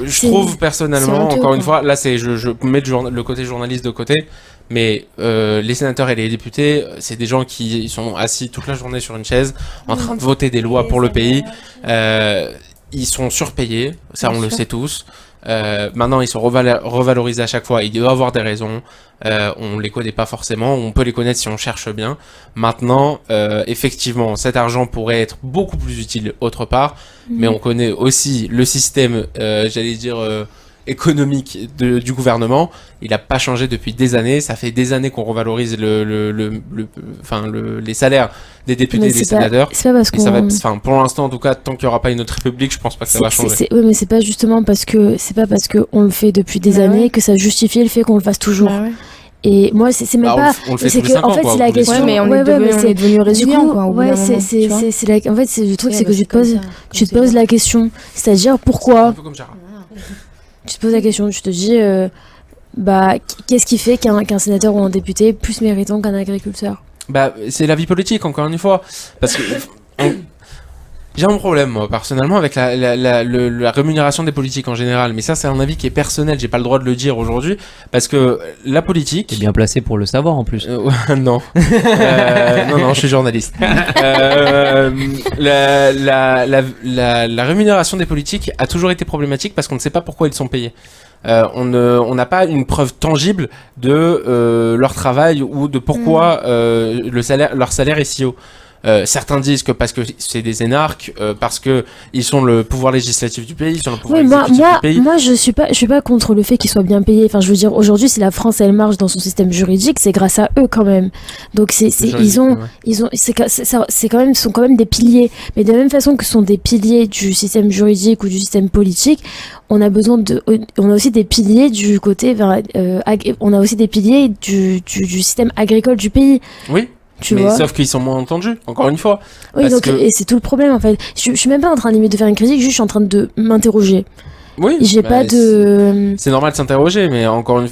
[SPEAKER 4] je trouve personnellement, encore une fois, là je mets le côté journaliste de côté, mais les sénateurs et les députés, c'est des gens qui sont assis toute la journée sur une chaise en train de voter des lois pour le pays. Ils sont surpayés, ça on le sait tous. Maintenant ils sont revalorisés à chaque fois, il doit avoir des raisons, on les connaît pas forcément, on peut les connaître si on cherche bien. Maintenant effectivement cet argent pourrait être beaucoup plus utile autre part, mais on connaît aussi le système économique du gouvernement. Il n'a pas changé depuis des années, ça fait des années qu'on revalorise les salaires des députés et des sénateurs.
[SPEAKER 2] C'est pas parce qu'on...
[SPEAKER 4] pour l'instant en tout cas, tant qu'il n'y aura pas une autre république, je pense pas que ça va changer.
[SPEAKER 2] Oui, mais c'est pas justement parce que on le fait depuis des années que ça justifie le fait qu'on le fasse toujours. Et moi, c'est même pas.
[SPEAKER 4] On le fait
[SPEAKER 2] c'est
[SPEAKER 4] tous les 5 ans,
[SPEAKER 2] en fait,
[SPEAKER 4] quoi,
[SPEAKER 2] c'est la question.
[SPEAKER 8] Ouais, mais on est devenu résilient, quoi.
[SPEAKER 2] Ouais, c'est en fait, c'est le truc, c'est que tu te poses la question. C'est-à-dire, pourquoi.
[SPEAKER 4] Un peu comme Gérard.
[SPEAKER 2] Tu te poses la question, tu te dis, qu'est-ce qui fait qu'un sénateur ou un député est plus méritant qu'un agriculteur ?
[SPEAKER 4] C'est la vie politique, encore une fois. Parce que j'ai un problème, moi, personnellement, avec la rémunération des politiques en général. Mais ça, c'est un avis qui est personnel. J'ai pas le droit de le dire aujourd'hui. Parce que la politique...
[SPEAKER 1] T'es bien placé pour le savoir, en plus.
[SPEAKER 4] Non. Non, je suis journaliste. La rémunération des politiques a toujours été problématique parce qu'on ne sait pas pourquoi ils sont payés. On n'a pas une preuve tangible de leur travail ou de pourquoi leur salaire est si haut. Certains disent que parce que c'est des énarques, parce que ils sont le pouvoir législatif du pays, ils sont le pouvoir exécutif du pays.
[SPEAKER 2] Moi, je suis pas contre le fait qu'ils soient bien payés. Enfin, je veux dire, aujourd'hui, si la France elle marche dans son système juridique, c'est grâce à eux quand même. Donc c'est sont quand même des piliers. Mais de la même façon que ce sont des piliers du système juridique ou du système politique, on a aussi des piliers du côté, on a aussi des piliers du système agricole du pays.
[SPEAKER 4] Oui. Sauf qu'ils sont moins entendus, encore une fois.
[SPEAKER 2] Oui, et c'est tout le problème en fait. Je suis même pas en train limite de faire une critique, juste je suis en train de m'interroger.
[SPEAKER 4] Oui,
[SPEAKER 2] J'ai
[SPEAKER 4] bah,
[SPEAKER 2] pas de.
[SPEAKER 4] c'est normal de s'interroger, mais encore une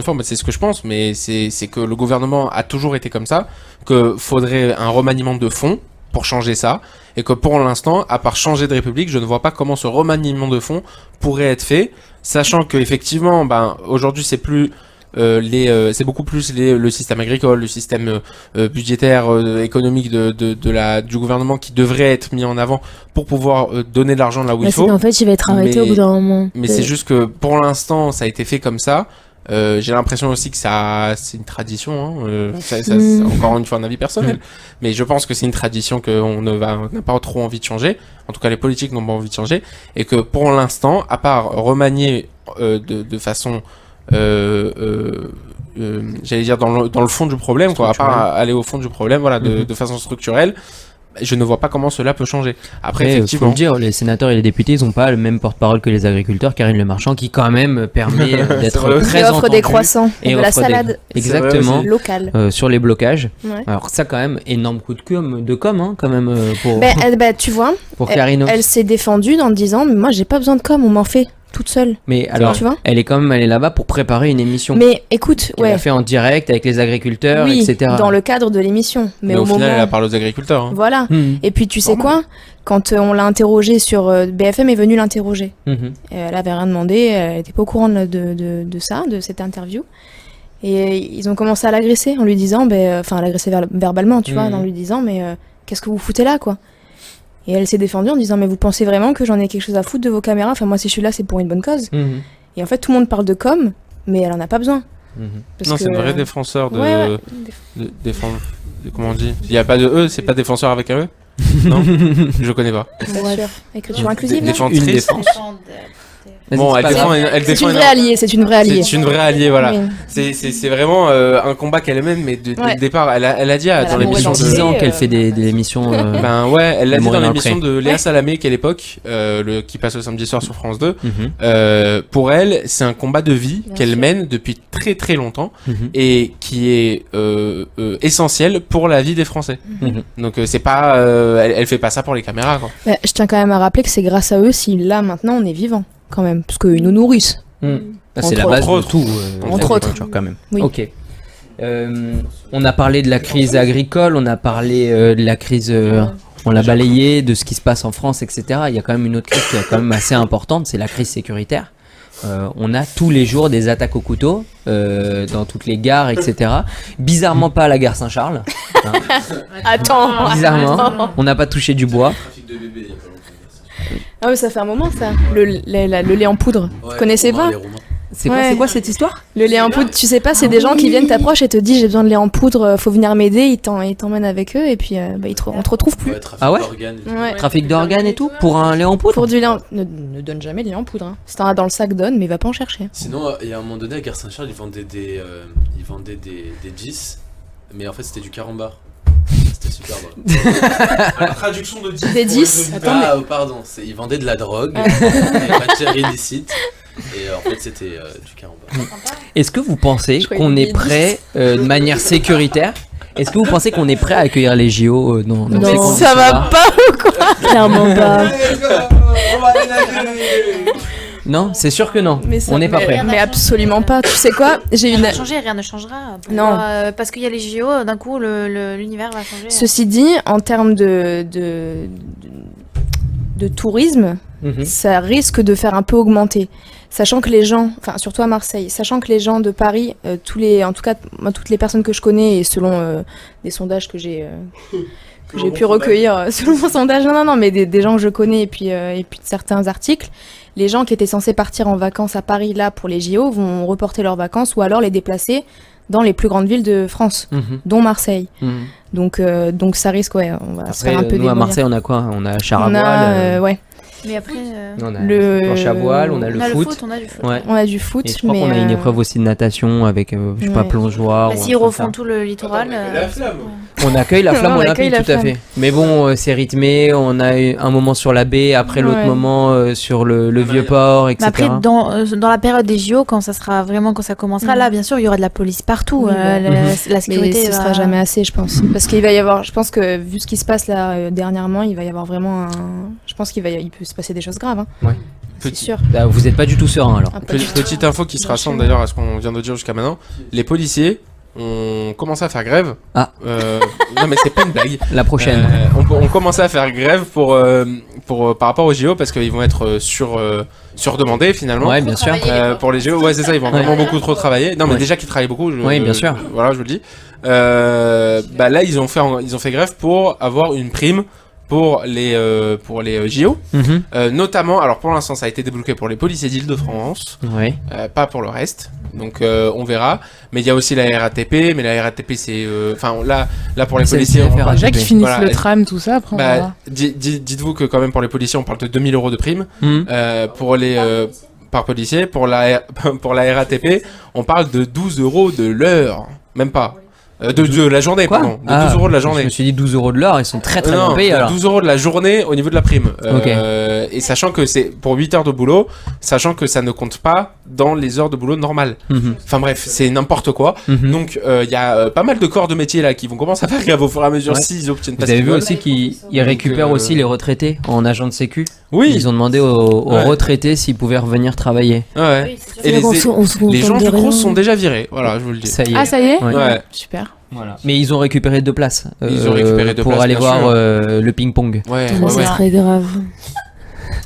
[SPEAKER 4] fois, c'est ce que je pense, mais c'est que le gouvernement a toujours été comme ça, que faudrait un remaniement de fond pour changer ça, et que pour l'instant, à part changer de république, je ne vois pas comment ce remaniement de fond pourrait être fait, sachant que effectivement, aujourd'hui c'est plus c'est beaucoup plus le système agricole, le système budgétaire, économique du gouvernement qui devrait être mis en avant pour pouvoir donner de l'argent là où il faut.
[SPEAKER 2] En fait, il va être arrêté au bout d'un moment.
[SPEAKER 4] Mais c'est juste que pour l'instant, ça a été fait comme ça. J'ai l'impression aussi que c'est une tradition. C'est encore une fois un avis personnel, mais je pense que c'est une tradition qu'on n'a pas trop envie de changer. En tout cas, les politiques n'ont pas envie de changer, et que pour l'instant, à part remanier de façon j'allais dire dans le fond du problème, quoi, à part aller au fond du problème, voilà, de façon structurelle, je ne vois pas comment cela peut changer. Après, effectivement,
[SPEAKER 1] faut le dire, les sénateurs et les députés, ils n'ont pas le même porte-parole que les agriculteurs. Karine Le Marchand, qui quand même permet d'être très
[SPEAKER 8] Qui offre
[SPEAKER 1] entendu
[SPEAKER 8] des croissants et de la
[SPEAKER 1] offre des-
[SPEAKER 8] salade
[SPEAKER 1] Exactement.
[SPEAKER 8] locale.
[SPEAKER 1] Sur les blocages.
[SPEAKER 8] Ouais.
[SPEAKER 1] Alors ça quand même, énorme coup de com hein, quand même pour,
[SPEAKER 8] Tu vois,
[SPEAKER 1] pour Karine.
[SPEAKER 8] elle s'est défendue en disant mais moi j'ai pas besoin de com, on m'en fait toute seule.
[SPEAKER 1] Mais alors,
[SPEAKER 8] tu vois
[SPEAKER 1] elle est quand même allée là-bas pour préparer une émission.
[SPEAKER 8] Mais écoute,
[SPEAKER 1] qu'elle a fait en direct avec les agriculteurs,
[SPEAKER 8] oui,
[SPEAKER 1] etc.
[SPEAKER 8] dans le cadre de l'émission. Mais
[SPEAKER 4] au final,
[SPEAKER 8] moment...
[SPEAKER 4] elle a parlé aux agriculteurs. Hein.
[SPEAKER 8] Voilà.
[SPEAKER 1] Mhm.
[SPEAKER 8] Et puis tu sais quoi, quand on l'a interrogée sur BFM est venu l'interroger.
[SPEAKER 1] Mhm.
[SPEAKER 8] Elle avait rien demandé, elle était pas au courant de ça, de cette interview. Et ils ont commencé à l'agresser en lui disant, à l'agresser verbalement, tu vois, en lui disant, mais qu'est-ce que vous foutez là, quoi. Et elle s'est défendue en disant, mais vous pensez vraiment que j'en ai quelque chose à foutre de vos caméras? Enfin, moi, si je suis là, c'est pour une bonne cause.
[SPEAKER 1] Mhm.
[SPEAKER 8] Et en fait, tout le monde parle de com, mais elle en a pas besoin.
[SPEAKER 1] Mhm.
[SPEAKER 8] Parce
[SPEAKER 4] Non,
[SPEAKER 8] que-
[SPEAKER 4] c'est un vrai défenseur de,
[SPEAKER 8] Ouais.
[SPEAKER 4] de défendre. Comment on dit? Il n'y a pas de E, c'est pas défenseur avec un E? Non, je connais pas.
[SPEAKER 8] Pas sûr. Écriture inclusive, là
[SPEAKER 4] Défentrice.
[SPEAKER 1] Une défense.
[SPEAKER 4] Bon, elle
[SPEAKER 1] Vas-y, c'est pas
[SPEAKER 4] défend,
[SPEAKER 1] grave.
[SPEAKER 4] elle
[SPEAKER 8] C'est
[SPEAKER 4] défend
[SPEAKER 8] une vraie alliée, c'est une vraie alliée.
[SPEAKER 4] C'est une vraie alliée, voilà.
[SPEAKER 8] Oui.
[SPEAKER 4] C'est vraiment un combat qu'elle mène, mais dès
[SPEAKER 8] Ouais.
[SPEAKER 4] le départ, elle a dit
[SPEAKER 8] Elle
[SPEAKER 4] dans
[SPEAKER 8] a
[SPEAKER 4] l'émission
[SPEAKER 8] mouru
[SPEAKER 1] Ça fait 10
[SPEAKER 4] de...
[SPEAKER 1] ans qu'elle fait des émissions.
[SPEAKER 4] Ben ouais, elle l'a dit
[SPEAKER 1] Mourir
[SPEAKER 4] dans
[SPEAKER 1] dans le
[SPEAKER 4] l'émission
[SPEAKER 1] pré.
[SPEAKER 4] de Léa Salamé, qu'à l'époque, qui passe le samedi soir sur France 2.
[SPEAKER 1] Mhm.
[SPEAKER 4] Pour elle, c'est un combat de vie
[SPEAKER 8] Bien
[SPEAKER 4] qu'elle
[SPEAKER 8] sûr.
[SPEAKER 4] mène depuis très très longtemps
[SPEAKER 1] Mhm.
[SPEAKER 4] et qui est essentiel pour la vie des Français.
[SPEAKER 1] Mhm.
[SPEAKER 4] Donc c'est pas, elle fait pas ça pour les caméras, quoi.
[SPEAKER 8] Bah, je tiens quand même à rappeler que c'est grâce à eux si là maintenant on est vivant quand même, parce qu'ils nous nourrissent.
[SPEAKER 1] C'est la
[SPEAKER 8] Entre
[SPEAKER 1] base de
[SPEAKER 4] autres.
[SPEAKER 1] tout.
[SPEAKER 8] Entre autres.
[SPEAKER 1] l'agriculture, quand même.
[SPEAKER 8] Oui.
[SPEAKER 1] Ok. On a parlé de la crise agricole, on a parlé de la crise, on l'a balayé, de ce qui se passe en France, etc. Il y a quand même une autre crise qui est quand même assez importante, c'est la crise sécuritaire. On a tous les jours des attaques au couteau dans toutes les gares, etc. Bizarrement pas à la gare Saint-Charles. Hein.
[SPEAKER 8] Attends.
[SPEAKER 1] Bizarrement, on n'a pas touché du bois.
[SPEAKER 8] Ah mais ça fait un moment ça. Le lait en poudre. Vous connaissez pas?
[SPEAKER 1] C'est
[SPEAKER 8] Ouais.
[SPEAKER 1] quoi cette histoire?
[SPEAKER 8] Le lait en poudre, tu sais pas, c'est des gens qui viennent t'approchent et te disent j'ai besoin de lait en poudre, faut venir m'aider, ils t'emmènent avec eux et puis on te retrouve plus.
[SPEAKER 1] Ah ouais?
[SPEAKER 8] Ouais.
[SPEAKER 1] Trafic d'organes et tout pour un lait en poudre?
[SPEAKER 8] Pour du lait en... ne donne jamais de lait en poudre. Hein. Si t'en as dans le sac, donne, mais va pas en chercher.
[SPEAKER 6] Sinon, il y a un moment donné à Gare Saint-Charles, ils vendaient des 10, mais en fait c'était du carambar. C'était super drôle. La traduction de 10.
[SPEAKER 8] Des 10?
[SPEAKER 6] Pardon, ils vendaient de la drogue, des matières illicites, et en fait c'était du carambar.
[SPEAKER 1] Est-ce que vous pensez
[SPEAKER 8] Je croyais
[SPEAKER 1] qu'on
[SPEAKER 8] que
[SPEAKER 1] est
[SPEAKER 8] vous
[SPEAKER 1] prêt de manière sécuritaire? Est-ce que vous pensez qu'on est prêt à accueillir les JO dans
[SPEAKER 2] Non,
[SPEAKER 1] ces
[SPEAKER 8] Ça va
[SPEAKER 1] conditions-là?
[SPEAKER 8] pas ou quoi?
[SPEAKER 2] Clairement pas.
[SPEAKER 1] Non, c'est sûr que non.
[SPEAKER 8] ça-
[SPEAKER 1] On n'est pas prêt.
[SPEAKER 8] Mais absolument pas. Tu sais quoi? J'ai
[SPEAKER 5] Rien
[SPEAKER 8] une.
[SPEAKER 5] ne changer, rien ne changera. Pourquoi,
[SPEAKER 8] Non.
[SPEAKER 5] parce qu'il y a les JO, d'un coup, l'univers va changer.
[SPEAKER 8] Ceci dit, en termes de tourisme,
[SPEAKER 1] Mhm.
[SPEAKER 8] ça risque de faire un peu augmenter. Sachant que les gens, enfin surtout à Marseille, sachant que les gens de Paris, en tout cas moi, toutes les personnes que je connais et selon des sondages que j'ai pu recueillir, selon mon sondage, non, mais des gens que je connais et puis de certains articles, les gens qui étaient censés partir en vacances à Paris là pour les JO vont reporter leurs vacances ou alors les déplacer dans les plus grandes villes de France,
[SPEAKER 1] Mhm.
[SPEAKER 8] dont Marseille.
[SPEAKER 1] Mhm.
[SPEAKER 8] Donc ça risque, ouais, on va se
[SPEAKER 1] Après,
[SPEAKER 8] faire un peu
[SPEAKER 1] nous à
[SPEAKER 8] démolir.
[SPEAKER 1] Marseille, on a quoi? On a char à
[SPEAKER 8] On
[SPEAKER 1] voile,
[SPEAKER 8] a, ouais.
[SPEAKER 5] Mais après,
[SPEAKER 1] on a
[SPEAKER 8] le-
[SPEAKER 1] planche à voile, on a
[SPEAKER 5] on
[SPEAKER 1] le
[SPEAKER 5] a
[SPEAKER 1] foot.
[SPEAKER 5] on a du foot.
[SPEAKER 1] Ouais.
[SPEAKER 8] On a du foot,
[SPEAKER 1] Et je crois
[SPEAKER 8] mais
[SPEAKER 1] qu'on a une épreuve aussi de natation avec, je sais pas,
[SPEAKER 8] ouais.
[SPEAKER 1] plongeoir.
[SPEAKER 5] Bah,
[SPEAKER 1] ou un
[SPEAKER 5] s'ils
[SPEAKER 1] truc
[SPEAKER 5] refont
[SPEAKER 1] comme
[SPEAKER 5] tout le littoral.
[SPEAKER 1] On accueille la flamme
[SPEAKER 8] On
[SPEAKER 1] olympique,
[SPEAKER 8] accueille la
[SPEAKER 1] tout à fait. Mais bon, c'est rythmé. On a eu un moment sur la baie, après l'autre
[SPEAKER 8] Ouais.
[SPEAKER 1] moment sur le vieux port, etc.
[SPEAKER 5] Mais après, dans la période des JO, quand ça commencera, là, bien sûr, il y aura de la police partout.
[SPEAKER 8] Oui, bah.
[SPEAKER 5] la
[SPEAKER 8] mais
[SPEAKER 5] sécurité.
[SPEAKER 8] ce sera jamais assez, je pense. Parce qu'il va y avoir, je pense que vu ce qui se passe là dernièrement, il va y avoir vraiment un. Je pense il peut se passer des choses graves. Hein.
[SPEAKER 1] Ouais.
[SPEAKER 8] c'est sûr.
[SPEAKER 1] Bah, vous êtes pas du tout serein alors.
[SPEAKER 8] Ah, pas du tout.
[SPEAKER 4] Petite info qui se rassemble d'ailleurs à ce qu'on vient de dire jusqu'à maintenant. Les policiers ont commencé à faire grève.
[SPEAKER 1] Ah.
[SPEAKER 4] Non mais c'est pas une blague.
[SPEAKER 1] La prochaine.
[SPEAKER 4] On commençait à faire grève pour par rapport aux JO parce qu'ils vont être surdemandés finalement.
[SPEAKER 1] Ouais, bien sûr.
[SPEAKER 4] Pour les JO, ouais c'est ça, ils vont vraiment beaucoup trop travailler. Non mais
[SPEAKER 1] Ouais.
[SPEAKER 4] déjà qu'ils travaillent beaucoup.
[SPEAKER 1] Oui, bien sûr.
[SPEAKER 4] Voilà, je vous le dis. Bah là ils ont fait grève pour avoir une prime pour les JO.
[SPEAKER 1] Mhm.
[SPEAKER 4] Notamment, alors pour l'instant ça a été débloqué pour les policiers d'Île-de-France,
[SPEAKER 1] Ouais.
[SPEAKER 4] pas pour le reste. Donc on verra. Mais il y a aussi la RATP, mais la RATP c'est, enfin là pour les
[SPEAKER 1] C'est
[SPEAKER 4] policiers.
[SPEAKER 1] le
[SPEAKER 4] on
[SPEAKER 1] CFR.
[SPEAKER 4] parle-
[SPEAKER 3] Déjà qu'ils finissent
[SPEAKER 4] Voilà.
[SPEAKER 3] le tram, tout ça, après on
[SPEAKER 4] Bah,
[SPEAKER 3] verra.
[SPEAKER 4] dites-vous que quand même pour les policiers on parle de 2000 € de prime.
[SPEAKER 1] Mhm.
[SPEAKER 4] Pour les par policier, pour la RATP, on parle de 12 € de l'heure, même pas. De la journée,
[SPEAKER 1] Quoi
[SPEAKER 4] pardon. De 12 € de la journée.
[SPEAKER 1] Je me suis dit 12 € de l'heure, ils sont très très
[SPEAKER 4] Non,
[SPEAKER 1] bien payés alors.
[SPEAKER 4] 12 € de la journée au niveau de la prime.
[SPEAKER 1] Ok.
[SPEAKER 4] Et sachant que c'est pour 8 heures de boulot, sachant que ça ne compte pas dans les heures de boulot normales.
[SPEAKER 1] Mhm.
[SPEAKER 4] Enfin bref, c'est n'importe quoi.
[SPEAKER 1] Mhm.
[SPEAKER 4] Donc il y a pas mal de corps de métier là qui vont commencer à faire grève au fur et à mesure
[SPEAKER 1] Ouais.
[SPEAKER 4] s'ils obtiennent pas
[SPEAKER 1] Vous
[SPEAKER 4] ce
[SPEAKER 1] avez
[SPEAKER 4] qu'ils
[SPEAKER 1] vu
[SPEAKER 4] veulent.
[SPEAKER 1] aussi qu'ils récupèrent aussi les retraités en agent de sécu.
[SPEAKER 4] Oui.
[SPEAKER 1] Ils ont demandé aux
[SPEAKER 4] Ouais.
[SPEAKER 1] retraités s'ils pouvaient revenir travailler.
[SPEAKER 4] Ouais. Et
[SPEAKER 2] C'est vrai qu'on se- on se
[SPEAKER 4] les gens
[SPEAKER 2] contente
[SPEAKER 4] du
[SPEAKER 2] de rien.
[SPEAKER 4] Crous sont déjà virés. Voilà, je vous le dis.
[SPEAKER 1] Ça y est.
[SPEAKER 3] Ah, ça y est
[SPEAKER 1] Ouais.
[SPEAKER 4] Ouais.
[SPEAKER 3] Super.
[SPEAKER 1] Voilà. Mais ils ont récupéré 2 places.
[SPEAKER 4] Ils ont récupéré 2
[SPEAKER 1] pour
[SPEAKER 4] places,
[SPEAKER 1] aller
[SPEAKER 4] bien
[SPEAKER 1] voir
[SPEAKER 4] sûr.
[SPEAKER 1] le ping-pong.
[SPEAKER 4] Ouais,
[SPEAKER 2] Moi,
[SPEAKER 4] ouais,
[SPEAKER 2] ça
[SPEAKER 4] ouais.
[SPEAKER 2] serait grave.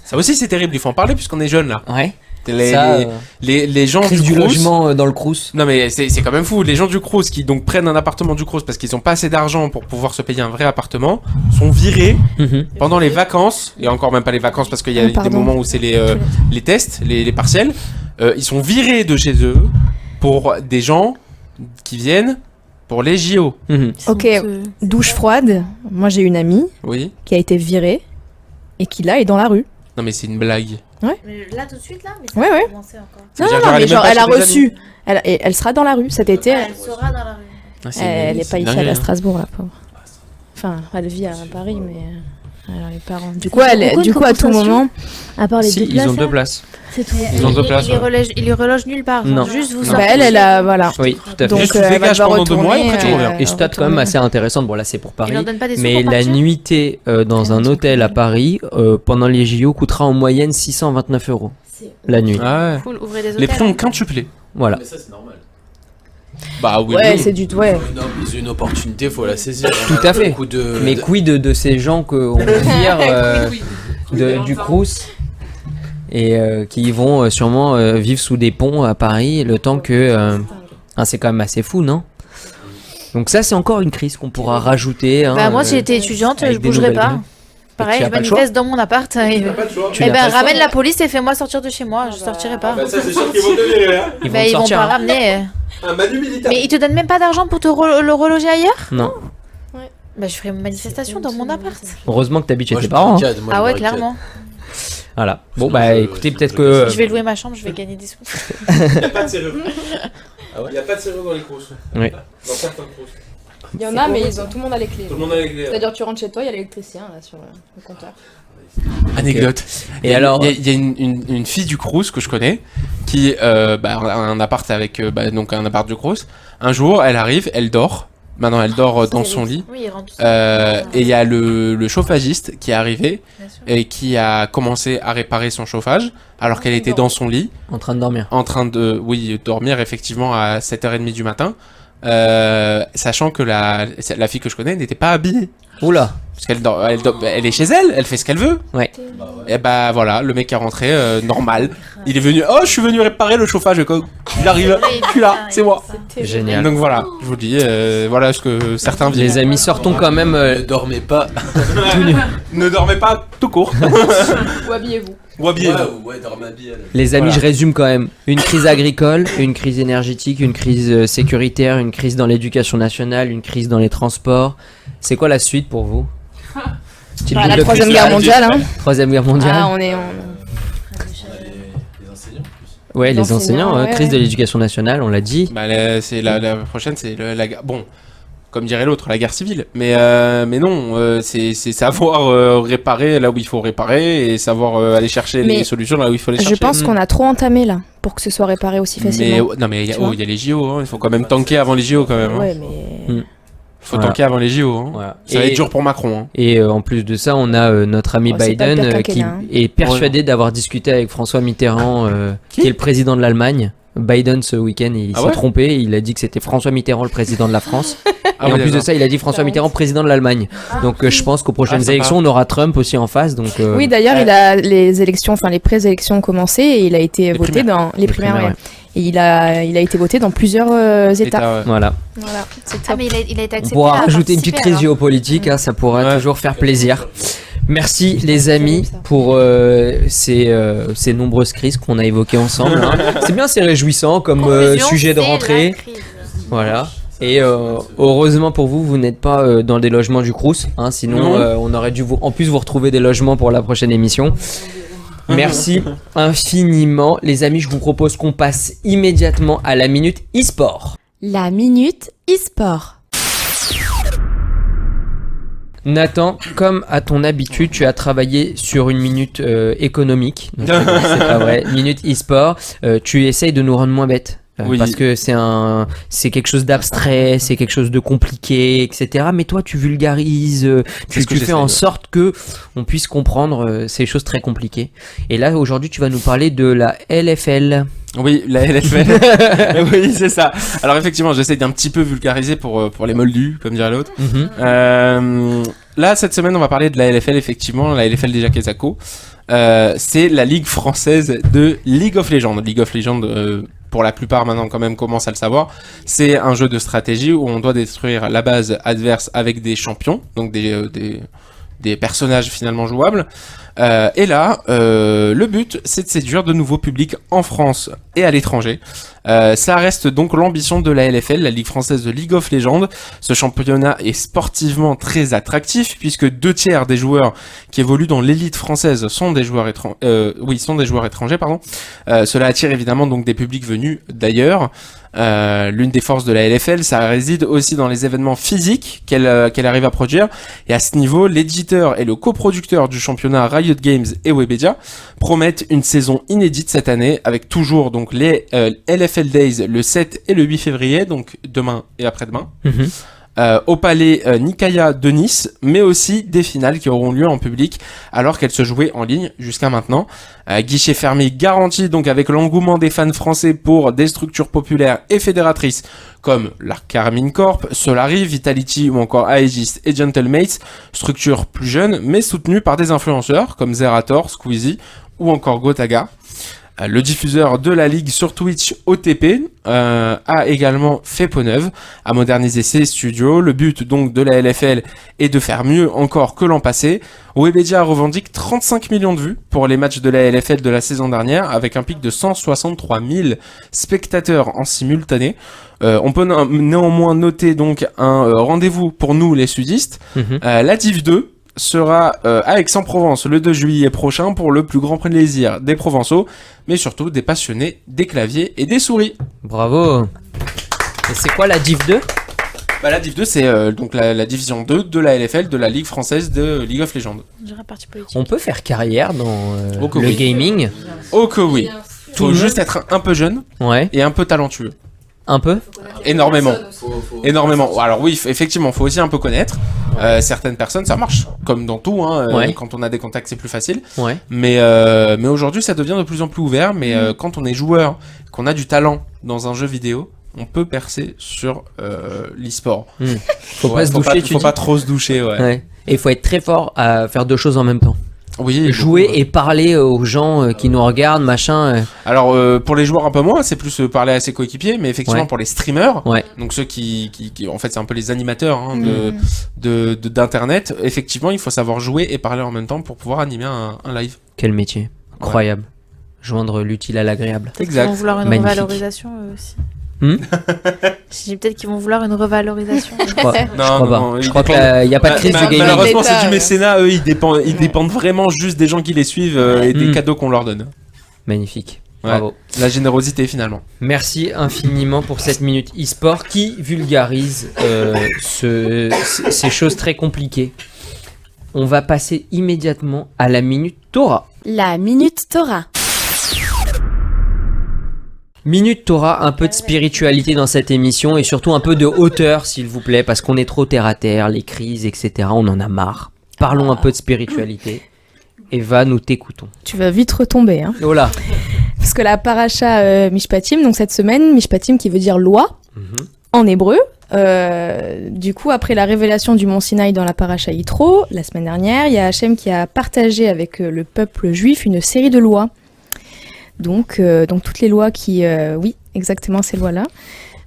[SPEAKER 4] Ça aussi c'est terrible, il faut en parler puisqu'on est jeunes là.
[SPEAKER 1] Ouais.
[SPEAKER 4] Les,
[SPEAKER 1] Ça,
[SPEAKER 4] les gens
[SPEAKER 1] crise du
[SPEAKER 4] Crous-
[SPEAKER 1] logement dans le Crous.
[SPEAKER 4] Non mais c'est quand même fou, les gens du Crous qui donc prennent un appartement du Crous parce qu'ils ont pas assez d'argent pour pouvoir se payer un vrai appartement, sont virés
[SPEAKER 1] Mhm.
[SPEAKER 4] pendant les vacances, et encore même pas les vacances parce qu'il y a
[SPEAKER 8] Oh,
[SPEAKER 4] des
[SPEAKER 8] pardon.
[SPEAKER 4] moments où c'est les tests, les partiels, ils sont virés de chez eux pour des gens qui viennent pour les JO.
[SPEAKER 1] Mhm.
[SPEAKER 8] Ok, douche froide. Moi, j'ai une amie
[SPEAKER 4] Oui.
[SPEAKER 8] qui a été virée et qui là est dans la rue.
[SPEAKER 4] Non mais c'est une blague.
[SPEAKER 5] Mais là tout de suite là, mais ça
[SPEAKER 8] Ouais,
[SPEAKER 5] va
[SPEAKER 8] ouais.
[SPEAKER 5] commencer encore.
[SPEAKER 4] Ça
[SPEAKER 8] Non,
[SPEAKER 4] veut dire
[SPEAKER 8] non,
[SPEAKER 4] genre,
[SPEAKER 8] non,
[SPEAKER 4] elle
[SPEAKER 8] mais
[SPEAKER 4] est même
[SPEAKER 8] genre,
[SPEAKER 4] pas
[SPEAKER 8] elle a
[SPEAKER 4] chez des
[SPEAKER 8] reçu. Elle sera dans la rue cet été.
[SPEAKER 5] Elle sera dans la rue.
[SPEAKER 4] Ah,
[SPEAKER 8] Elle est pas ici,
[SPEAKER 4] dingue,
[SPEAKER 8] elle est à
[SPEAKER 4] hein.
[SPEAKER 8] Strasbourg, la pauvre. Enfin, elle vit à Paris, mais elle a les parents. Du coup,
[SPEAKER 2] Pourquoi
[SPEAKER 8] du
[SPEAKER 2] une
[SPEAKER 8] coup, à tout
[SPEAKER 2] compensation
[SPEAKER 8] moment,
[SPEAKER 2] À part les
[SPEAKER 1] Si,
[SPEAKER 2] deux
[SPEAKER 1] ils ont
[SPEAKER 2] places,
[SPEAKER 1] 2
[SPEAKER 2] là,
[SPEAKER 1] places.
[SPEAKER 2] c'est tout.
[SPEAKER 4] Ils ont 2 places.
[SPEAKER 5] Il lui reloge nulle part.
[SPEAKER 1] Non.
[SPEAKER 5] Juste vous
[SPEAKER 4] Non.
[SPEAKER 8] bah,
[SPEAKER 5] sortez.
[SPEAKER 8] elle a voilà.
[SPEAKER 1] Oui, tout à fait.
[SPEAKER 8] Donc,
[SPEAKER 4] Juste, tu
[SPEAKER 8] elle
[SPEAKER 4] fais
[SPEAKER 8] va
[SPEAKER 4] gage
[SPEAKER 8] devoir
[SPEAKER 4] pendant 2 mois et après tu
[SPEAKER 8] retourner,
[SPEAKER 4] reviens.
[SPEAKER 1] Et stat quand même assez intéressante. Bon là c'est pour
[SPEAKER 5] Il
[SPEAKER 1] Paris.
[SPEAKER 5] leur donne pas des sous
[SPEAKER 1] Mais
[SPEAKER 5] pour
[SPEAKER 1] la
[SPEAKER 5] partir
[SPEAKER 1] nuitée dans un hôtel à Paris pendant les JO coûtera en moyenne 629 € la nuit.
[SPEAKER 4] Ah ouais.
[SPEAKER 5] Cool, ouvrez des hôtels.
[SPEAKER 4] Les prix ont quintuplé.
[SPEAKER 1] Voilà.
[SPEAKER 6] Mais ça, c'est normal.
[SPEAKER 4] Bah oui.
[SPEAKER 8] Ouais,
[SPEAKER 4] oui.
[SPEAKER 8] c'est du ouais.
[SPEAKER 6] Ils ont une opportunité, faut la saisir.
[SPEAKER 1] Tout à fait.
[SPEAKER 6] Beaucoup de-
[SPEAKER 1] Mais quid de ces gens qu'on vire du Crous et qui vont sûrement vivre sous des ponts à Paris le temps que... c'est quand même assez fou, non? Donc ça c'est encore une crise qu'on pourra rajouter. Hein,
[SPEAKER 5] Bah moi si j'étais étudiante,
[SPEAKER 1] avec
[SPEAKER 5] je
[SPEAKER 1] des
[SPEAKER 5] bougerais
[SPEAKER 1] nouvelles
[SPEAKER 5] pas.
[SPEAKER 1] grèves.
[SPEAKER 5] Pareil,
[SPEAKER 1] tu as
[SPEAKER 5] je
[SPEAKER 1] pas le choix.
[SPEAKER 5] manifeste dans mon appart.
[SPEAKER 1] Tu
[SPEAKER 5] Eh
[SPEAKER 1] n'as
[SPEAKER 5] ben
[SPEAKER 1] pas le choix.
[SPEAKER 5] ramène la police et fais-moi sortir de chez moi. Je sortirai pas.
[SPEAKER 6] Ça, c'est sûr qu'ils vont te virer, hein.
[SPEAKER 1] Ils vont
[SPEAKER 5] Bah
[SPEAKER 1] te
[SPEAKER 5] ils vont
[SPEAKER 1] sortir,
[SPEAKER 5] pas
[SPEAKER 1] hein.
[SPEAKER 5] ramener.
[SPEAKER 6] Un manu militaire.
[SPEAKER 5] Mais ils te donnent même pas d'argent pour te le reloger ailleurs?
[SPEAKER 1] Non.
[SPEAKER 5] Bah je ferai une manifestation dans mon appart.
[SPEAKER 1] Heureusement que t'habites chez
[SPEAKER 6] Moi,
[SPEAKER 1] tes
[SPEAKER 6] je
[SPEAKER 1] parents. hein.
[SPEAKER 6] barricade, moi,
[SPEAKER 5] Ah
[SPEAKER 6] je
[SPEAKER 5] ouais
[SPEAKER 6] barricade.
[SPEAKER 5] clairement.
[SPEAKER 1] Voilà. Bon
[SPEAKER 6] Sinon,
[SPEAKER 1] bah
[SPEAKER 6] je-
[SPEAKER 1] écoutez
[SPEAKER 6] je-
[SPEAKER 1] peut-être
[SPEAKER 6] je-
[SPEAKER 1] que...
[SPEAKER 5] Je vais louer ma chambre, je vais gagner des sous.
[SPEAKER 6] Il n'y a pas de serrure. Il n'y a pas de serrure dans les Crous.
[SPEAKER 1] Oui.
[SPEAKER 6] Dans certains Crous.
[SPEAKER 8] Il y en a, mais ils ont tout le monde a les clés.
[SPEAKER 6] Tout le monde a les clés.
[SPEAKER 8] C'est-à-dire, tu rentres chez toi, il y a l'électricien là sur le compteur.
[SPEAKER 4] Anecdote.
[SPEAKER 1] Et alors
[SPEAKER 4] il y a une fille du Crous que je connais qui a un appart avec donc un appart du Crous. Un jour, elle arrive, elle dort. Maintenant, elle dort dans son lit.
[SPEAKER 5] Oui, ils rentrent tous.
[SPEAKER 4] Et il y a le chauffagiste qui est arrivé
[SPEAKER 5] Bien sûr.
[SPEAKER 4] et qui a commencé à réparer son chauffage alors qu'elle était dans son lit
[SPEAKER 1] En train de dormir.
[SPEAKER 4] en train de dormir effectivement à 7h30 du matin, sachant que la fille que je connais n'était pas habillée.
[SPEAKER 1] Oula.
[SPEAKER 4] Parce elle est chez elle, elle fait ce qu'elle veut.
[SPEAKER 1] Ouais.
[SPEAKER 4] Et bah voilà, le mec est rentré normal. Il est venu, oh je suis venu réparer le chauffage. Il arrive, je suis là, c'est moi.
[SPEAKER 1] Génial.
[SPEAKER 4] Donc voilà, je vous dis, voilà ce que certains vivent.
[SPEAKER 1] Les amis, sortons quand même...
[SPEAKER 6] Ne dormez pas.
[SPEAKER 4] Ne dormez pas tout court.
[SPEAKER 8] Ou habillez-vous.
[SPEAKER 4] Ou habillez-vous.
[SPEAKER 6] Ouais, dormez bien.
[SPEAKER 1] Les amis,
[SPEAKER 4] Voilà.
[SPEAKER 1] je résume quand même. Une crise agricole, une crise énergétique, une crise sécuritaire, une crise dans l'éducation nationale, une crise dans les transports. C'est quoi la suite pour vous? Petite
[SPEAKER 8] Bah,
[SPEAKER 1] boule
[SPEAKER 8] la
[SPEAKER 1] de
[SPEAKER 8] Troisième
[SPEAKER 1] cristal.
[SPEAKER 8] Guerre mondiale, hein.
[SPEAKER 1] Troisième guerre mondiale.
[SPEAKER 8] Ah, on est.
[SPEAKER 6] Les enseignants.
[SPEAKER 1] Ouais, les
[SPEAKER 8] les
[SPEAKER 1] enseignants,
[SPEAKER 8] enseignants, ouais,
[SPEAKER 1] crise
[SPEAKER 8] ouais.
[SPEAKER 1] de l'éducation nationale, on l'a dit.
[SPEAKER 4] Bah, c'est la prochaine, c'est la guerre. Bon, comme dirait l'autre, la guerre civile. Mais non, c'est savoir réparer là où il faut réparer et savoir aller chercher
[SPEAKER 8] Mais
[SPEAKER 4] les solutions là où il faut les chercher.
[SPEAKER 8] Je pense qu'on a trop entamé là pour que ce soit réparé aussi
[SPEAKER 4] Mais
[SPEAKER 8] facilement.
[SPEAKER 4] non, mais il y
[SPEAKER 8] Tu vois.
[SPEAKER 4] a les JO, hein, il faut quand même tanker avant les JO quand même. Hein.
[SPEAKER 8] Ouais, mais.
[SPEAKER 4] Faut tanker avant les JO. Hein.
[SPEAKER 1] Voilà.
[SPEAKER 4] Ça va être dur pour Macron. Hein.
[SPEAKER 1] Et en plus de ça, on a notre ami
[SPEAKER 8] C'est pas le
[SPEAKER 1] Biden
[SPEAKER 8] pire
[SPEAKER 1] qui
[SPEAKER 8] quinquennat, hein.
[SPEAKER 1] est persuadé d'avoir discuté avec François Mitterrand, qui est le président de l'Allemagne. Biden ce week-end, il s'est trompé, il a dit que c'était François Mitterrand le président de la France. Et en plus de ça, il a dit François Mitterrand président de l'Allemagne. Donc je pense qu'aux prochaines élections, on aura Trump aussi en face. Donc,
[SPEAKER 8] Oui, d'ailleurs, les élections, enfin les pré-élections ont commencé et il a été voté dans les primaires.
[SPEAKER 1] ouais.
[SPEAKER 8] Et il a été voté dans plusieurs États.
[SPEAKER 1] Voilà.
[SPEAKER 8] Voilà, c'est
[SPEAKER 5] Ah,
[SPEAKER 8] top.
[SPEAKER 5] mais il a été
[SPEAKER 1] On
[SPEAKER 5] accepté.
[SPEAKER 1] pourra
[SPEAKER 5] à
[SPEAKER 1] rajouter une petite
[SPEAKER 5] participer,
[SPEAKER 1] crise
[SPEAKER 5] alors.
[SPEAKER 1] géopolitique, ça pourra toujours faire plaisir. Merci les amis pour ces nombreuses crises qu'on a évoquées ensemble. Hein. C'est bien, c'est réjouissant comme
[SPEAKER 5] Conclusion,
[SPEAKER 1] sujet de
[SPEAKER 5] c'est
[SPEAKER 1] rentrée.
[SPEAKER 5] la crise.
[SPEAKER 1] Voilà. Et heureusement pour vous, vous n'êtes pas dans des logements du Crous. Hein, sinon, on aurait dû en plus vous retrouver des logements pour la prochaine émission. Merci infiniment. Les amis, je vous propose qu'on passe immédiatement à la minute e-sport.
[SPEAKER 7] La minute e-sport.
[SPEAKER 1] Nathan, comme à ton habitude, tu as travaillé sur une minute économique. Donc, c'est pas vrai. Minute e-sport. Tu essayes de nous rendre moins bêtes.
[SPEAKER 4] Oui.
[SPEAKER 1] Parce que c'est quelque chose d'abstrait, c'est quelque chose de compliqué, etc. Mais toi, tu vulgarises, tu fais en sorte que on puisse comprendre ces choses très compliquées. Et là, aujourd'hui, tu vas nous parler de la LFL.
[SPEAKER 4] Oui, la LFL. Oui, c'est ça. Alors effectivement, j'essaie d'un petit peu vulgariser pour les moldus, comme dirait l'autre. Là, cette semaine, on va parler de la LFL, effectivement, la LFL des Jacques et Zacco. C'est la ligue française de League of Legends. League of Legends, pour la plupart maintenant quand même commencent à le savoir, c'est un jeu de stratégie où on doit détruire la base adverse avec des champions, donc des personnages finalement jouables. Et là, le but, c'est de séduire de nouveaux publics en France et à l'étranger. Ça reste donc l'ambition de la LFL, la Ligue française de League of Legends. Ce championnat est sportivement très attractif puisque 2/3 des joueurs qui évoluent dans l'élite française sont des joueurs étrangers. Cela attire évidemment donc des publics venus d'ailleurs. L'une des forces de la LFL, ça réside aussi dans les événements physiques qu'elle arrive à produire. Et à ce niveau, l'éditeur et le coproducteur du championnat Riot Games et Webedia promettent une saison inédite cette année avec toujours donc les LFL Days le 7 et le 8 février, donc demain et après-demain. Au palais Nikaya de Nice, mais aussi des finales qui auront lieu en public alors qu'elles se jouaient en ligne jusqu'à maintenant. Guichet fermé garanti donc avec l'engouement des fans français pour des structures populaires et fédératrices comme la Carmine Corp, Solari, Vitality ou encore Aegis et Gentlemates, structures plus jeunes mais soutenues par des influenceurs comme Zerator, Squeezie ou encore Gotaga. Le diffuseur de la ligue sur Twitch, OTP, a également fait peau neuve, a modernisé ses studios. Le but donc de la LFL est de faire mieux encore que l'an passé. Webedia revendique 35 millions de vues pour les matchs de la LFL de la saison dernière, avec un pic de 163 000 spectateurs en simultané. On peut néanmoins noter donc un rendez-vous pour nous les sudistes. La Div 2 sera à Aix-en-Provence le 2 juillet prochain pour le plus grand plaisir des Provençaux, mais surtout des passionnés des claviers et des souris.
[SPEAKER 1] Bravo. Et c'est quoi la Div 2 ?
[SPEAKER 4] La Div 2, c'est donc la division 2 de la LFL, de la Ligue française de League of Legends.
[SPEAKER 1] On peut faire carrière dans
[SPEAKER 4] que
[SPEAKER 1] le
[SPEAKER 4] oui.
[SPEAKER 1] gaming.
[SPEAKER 4] Oh que oui. Faut juste être un peu jeune et un peu talentueux.
[SPEAKER 1] Un peu ?
[SPEAKER 4] Énormément. Énormément. Alors oui, effectivement, faut aussi un peu connaître. Certaines personnes, ça marche. Comme dans tout, hein. Quand on a des contacts, c'est plus facile. Mais aujourd'hui, ça devient de plus en plus ouvert. Mais quand on est joueur, qu'on a du talent dans un jeu vidéo, on peut percer sur l'e-sport.
[SPEAKER 1] Faut pas se doucher,
[SPEAKER 4] faut pas trop se doucher,
[SPEAKER 1] Et il faut être très fort à faire deux choses en même temps.
[SPEAKER 4] Oui,
[SPEAKER 1] jouer et parler aux gens qui nous regardent, machin.
[SPEAKER 4] Alors pour les joueurs un peu moins, c'est plus parler à ses coéquipiers, mais effectivement pour les streamers, donc ceux qui en fait c'est un peu les animateurs hein, d'internet, effectivement il faut savoir jouer et parler en même temps pour pouvoir animer un live.
[SPEAKER 1] Quel métier, incroyable. Joindre l'utile à l'agréable.
[SPEAKER 5] Exact. Ils vont vouloir une revalorisation aussi. J'ai peut-être qu'ils vont vouloir une revalorisation.
[SPEAKER 1] Je crois pas. Je crois qu'il n'y a pas de crise de gaming.
[SPEAKER 4] Malheureusement, c'est du mécénat. Eux, ils dépendent vraiment juste des gens qui les suivent et des cadeaux qu'on leur donne.
[SPEAKER 1] Magnifique. Bravo.
[SPEAKER 4] La générosité, finalement.
[SPEAKER 1] Merci infiniment pour cette minute e-sport qui vulgarise ces choses très compliquées. On va passer immédiatement à la minute Torah.
[SPEAKER 7] La minute Torah.
[SPEAKER 1] Minute Torah, un peu de spiritualité dans cette émission et surtout un peu de hauteur, s'il vous plaît, parce qu'on est trop terre à terre, les crises, etc. On en a marre. Parlons un peu de spiritualité. Eva, nous t'écoutons.
[SPEAKER 8] Tu vas vite retomber, hein.
[SPEAKER 1] Oh là.
[SPEAKER 8] Parce que la paracha Mishpatim, donc cette semaine, Mishpatim qui veut dire loi en hébreu. Du coup, après la révélation du mont Sinaï dans la paracha Yitro, la semaine dernière, il y a Hachem qui a partagé avec le peuple juif une série de lois. Donc toutes les lois qui... oui, exactement ces lois-là.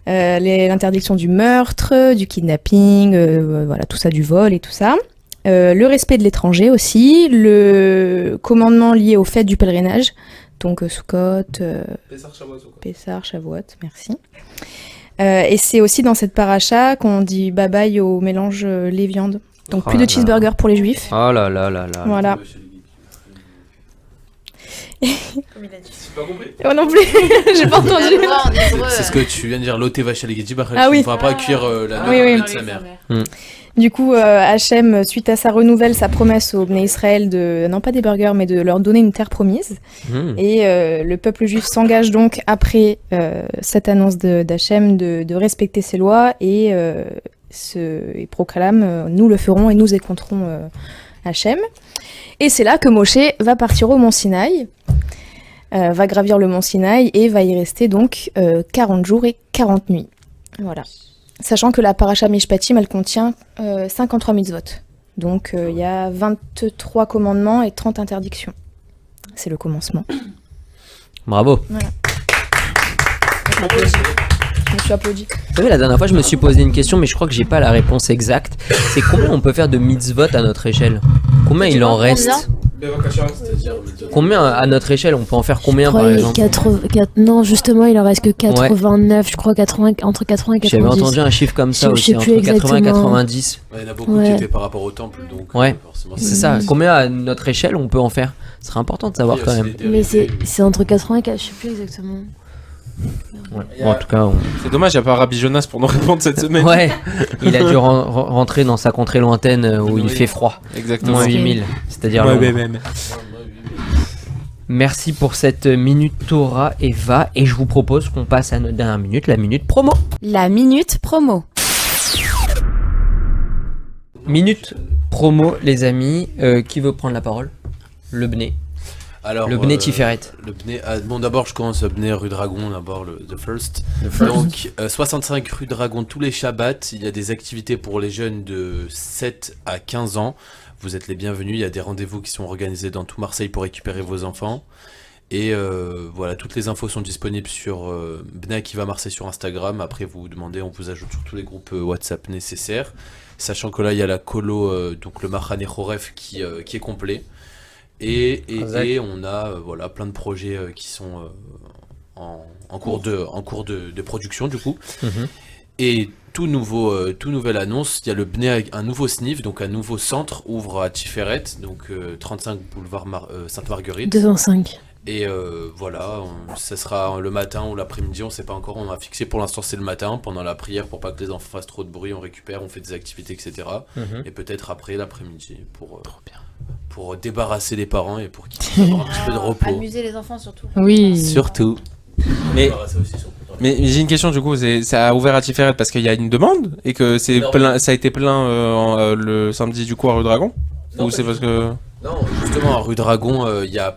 [SPEAKER 8] L'interdiction du meurtre, du kidnapping, voilà, tout ça, du vol et tout ça. Le respect de l'étranger aussi, le commandement lié au fait du pèlerinage, donc Sukkot, Pessar, Shavuot, merci. Et c'est aussi dans cette paracha qu'on dit bye-bye au mélange lait-viande. Donc plus de cheeseburger pour les juifs.
[SPEAKER 1] Oh là là là là.
[SPEAKER 8] Voilà.
[SPEAKER 5] Comme il a dit.
[SPEAKER 6] C'est pas compris.
[SPEAKER 8] Oh non plus, j'ai pas entendu.
[SPEAKER 6] C'est ce que tu viens de dire, l'oté vachaligeti,
[SPEAKER 8] Ah oui.
[SPEAKER 6] il ne faudra pas cuire la
[SPEAKER 8] Oui, oui.
[SPEAKER 6] noix de sa mère.
[SPEAKER 8] Du coup, Hachem, suite à ça, renouvelle sa promesse au Bnei Israël de, non pas des burgers, mais de leur donner une terre promise. Et le peuple juif s'engage donc, après cette annonce d'Hachem, de respecter ses lois et proclame nous le ferons et nous écouterons Hachem. Et c'est là que Moshe va partir au mont Sinaï, va gravir le mont Sinaï et va y rester donc 40 jours et 40 nuits. Voilà. Sachant que la paracha Mishpatim, elle contient 53 mitzvot. Donc il y a 23 commandements et 30 interdictions. C'est le commencement.
[SPEAKER 1] Bravo.
[SPEAKER 8] Voilà. Je me suis applaudi.
[SPEAKER 1] Vous savez, la dernière fois, je me suis posé une question, mais je crois que j'ai pas la réponse exacte. C'est combien on peut faire de mitzvot à notre échelle? Combien il en reste? Combien à notre échelle on peut en faire combien par exemple?
[SPEAKER 2] Non, justement, il en reste que 89, je crois, 80, entre 80 et 90.
[SPEAKER 1] J'avais entendu un chiffre comme ça
[SPEAKER 2] Je
[SPEAKER 1] aussi,
[SPEAKER 2] sais plus
[SPEAKER 1] entre 80 et
[SPEAKER 2] exactement.
[SPEAKER 1] 90.
[SPEAKER 6] Il y en a beaucoup qui étaient par rapport au temple, donc
[SPEAKER 1] Ouais,
[SPEAKER 6] forcément.
[SPEAKER 1] c'est ça. Combien à notre échelle on peut en faire? Ce serait important de savoir quand même.
[SPEAKER 2] Mais c'est entre 80 et 80, je sais plus exactement.
[SPEAKER 1] Ouais. Bon, en tout cas,
[SPEAKER 4] C'est dommage, il n'y a pas Rabbi Jonas pour nous répondre cette semaine.
[SPEAKER 1] ouais, il a dû rentrer dans sa contrée lointaine où il fait froid.
[SPEAKER 4] Exactement.
[SPEAKER 1] Moins 8000, c'est-à-dire Londres. Merci pour cette minute Torah, Eva, et je vous propose qu'on passe à notre dernière minute, la minute promo.
[SPEAKER 7] La minute promo.
[SPEAKER 1] Minute promo, les amis. Qui veut prendre la parole? Le Bné.
[SPEAKER 6] Alors,
[SPEAKER 1] Le Bné Tiferet.
[SPEAKER 6] Le Bné, bon, d'abord, je commence Bné rue Dragon, d'abord, the first. Donc, 65 rue Dragon, tous les Shabbats. Il y a des activités pour les jeunes de 7 à 15 ans. Vous êtes les bienvenus. Il y a des rendez-vous qui sont organisés dans tout Marseille pour récupérer vos enfants. Et voilà, toutes les infos sont disponibles sur Bné Akiva Marseille sur Instagram. Après, vous demandez, on vous ajoute sur tous les groupes WhatsApp nécessaires. Sachant que là, il y a la colo, donc le Mahane Choref qui est complet. Et on a voilà, plein de projets qui sont en cours de production du coup. Et tout nouvelle annonce, il y a le Bné, un nouveau SNIF, donc un nouveau centre ouvre à Tiferet, donc 35 boulevard Sainte-Marguerite.
[SPEAKER 2] 205.
[SPEAKER 6] Et voilà, ça sera le matin ou l'après-midi, on sait pas encore, on a fixé pour l'instant c'est le matin, pendant la prière pour pas que les enfants fassent trop de bruit, on récupère, on fait des activités, etc. Et peut-être après l'après-midi pour débarrasser les parents et pour qu'ils aient un petit peu de repos.
[SPEAKER 5] Amuser les enfants surtout.
[SPEAKER 3] Oui.
[SPEAKER 6] Surtout.
[SPEAKER 4] Mais j'ai une question du coup, ça a ouvert à Tiferet parce qu'il y a une demande et que c'est plein, ça a été plein le samedi du coup à rue Dragon?
[SPEAKER 6] Non,
[SPEAKER 4] ou c'est parce que...
[SPEAKER 6] Non, justement à rue Dragon, il y a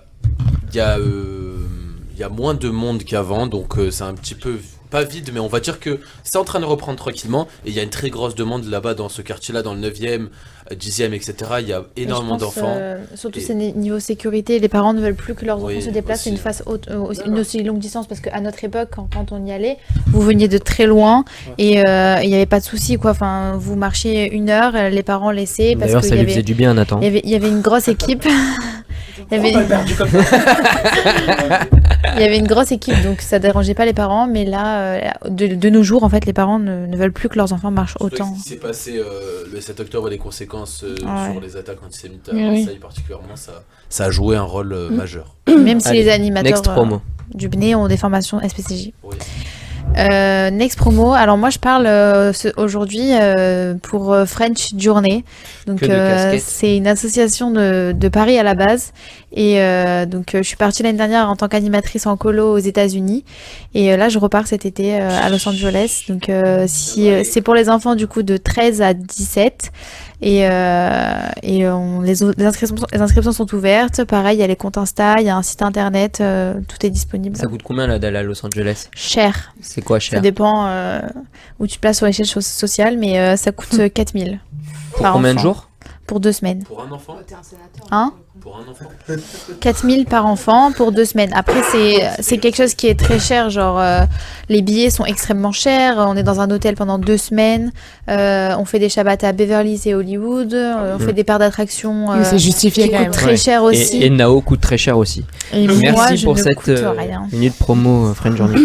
[SPEAKER 6] moins de monde qu'avant, donc c'est un petit peu pas vide, mais on va dire que c'est en train de reprendre tranquillement. Et il y a une très grosse demande là-bas dans ce quartier-là, dans le 9e, 10e, etc. Il y a énormément d'enfants.
[SPEAKER 5] Surtout c'est niveau sécurité, les parents ne veulent plus que leurs enfants
[SPEAKER 6] Oui,
[SPEAKER 5] se déplacent
[SPEAKER 6] aussi.
[SPEAKER 5] une aussi longue distance, parce qu'à notre époque, quand on y allait, vous veniez de très loin et il n'y avait pas de souci, quoi. Enfin, vous marchiez 1 heure, les parents laissaient parce
[SPEAKER 1] D'ailleurs,
[SPEAKER 5] que
[SPEAKER 1] ça lui faisait du bien, Nathan.
[SPEAKER 5] il y avait une grosse équipe. Il y avait une grosse équipe, donc ça dérangeait pas les parents, mais là, de nos jours, en fait, les parents ne veulent plus que leurs enfants marchent autant.
[SPEAKER 6] Ce qui s'est passé le 7 octobre et les conséquences sur les attaques antisémites à
[SPEAKER 3] Oui,
[SPEAKER 6] Marseille particulièrement, ça a joué un rôle majeur.
[SPEAKER 5] Même si
[SPEAKER 1] Allez,
[SPEAKER 5] les animateurs
[SPEAKER 1] next promo.
[SPEAKER 5] du BNE ont des formations SPCJ.
[SPEAKER 6] Oui.
[SPEAKER 5] Next promo. Alors moi je parle aujourd'hui pour French Journey. Donc
[SPEAKER 1] Que de casquettes.
[SPEAKER 5] c'est une association de Paris à la base. Et donc je suis partie l'année dernière en tant qu'animatrice en colo aux États-Unis. Et là je repars cet été à Los Angeles. Donc si c'est pour les enfants du coup de 13 à 17. Les inscriptions sont ouvertes. Pareil, il y a les comptes Insta, il y a un site internet, tout est disponible.
[SPEAKER 1] Ça coûte combien là d'aller à Los Angeles?
[SPEAKER 5] Cher.
[SPEAKER 1] C'est quoi
[SPEAKER 5] Ça
[SPEAKER 1] cher?
[SPEAKER 5] dépend où tu te places sur l'échelle sociale, mais ça coûte 4000.
[SPEAKER 1] Pour combien de jours?
[SPEAKER 5] Pour 2 semaines.
[SPEAKER 6] Pour un enfant
[SPEAKER 5] Hein?
[SPEAKER 6] Pour un enfant
[SPEAKER 5] 4000 par enfant pour 2 semaines. Après, c'est quelque chose qui est très cher. Genre, les billets sont extrêmement chers. On est dans un hôtel pendant 2 semaines. On fait des Shabbats à Beverly Hills et Hollywood. On fait des parcs d'attractions
[SPEAKER 3] Mais c'est justifié
[SPEAKER 5] qui
[SPEAKER 3] quand
[SPEAKER 5] coûtent
[SPEAKER 3] même.
[SPEAKER 5] très
[SPEAKER 1] Ouais.
[SPEAKER 5] cher aussi.
[SPEAKER 1] Et Nao coûte très cher aussi.
[SPEAKER 5] Et moi,
[SPEAKER 1] Merci
[SPEAKER 5] je
[SPEAKER 1] pour
[SPEAKER 5] ne
[SPEAKER 1] cette
[SPEAKER 5] coûte rien.
[SPEAKER 1] minute promo Friend Journey.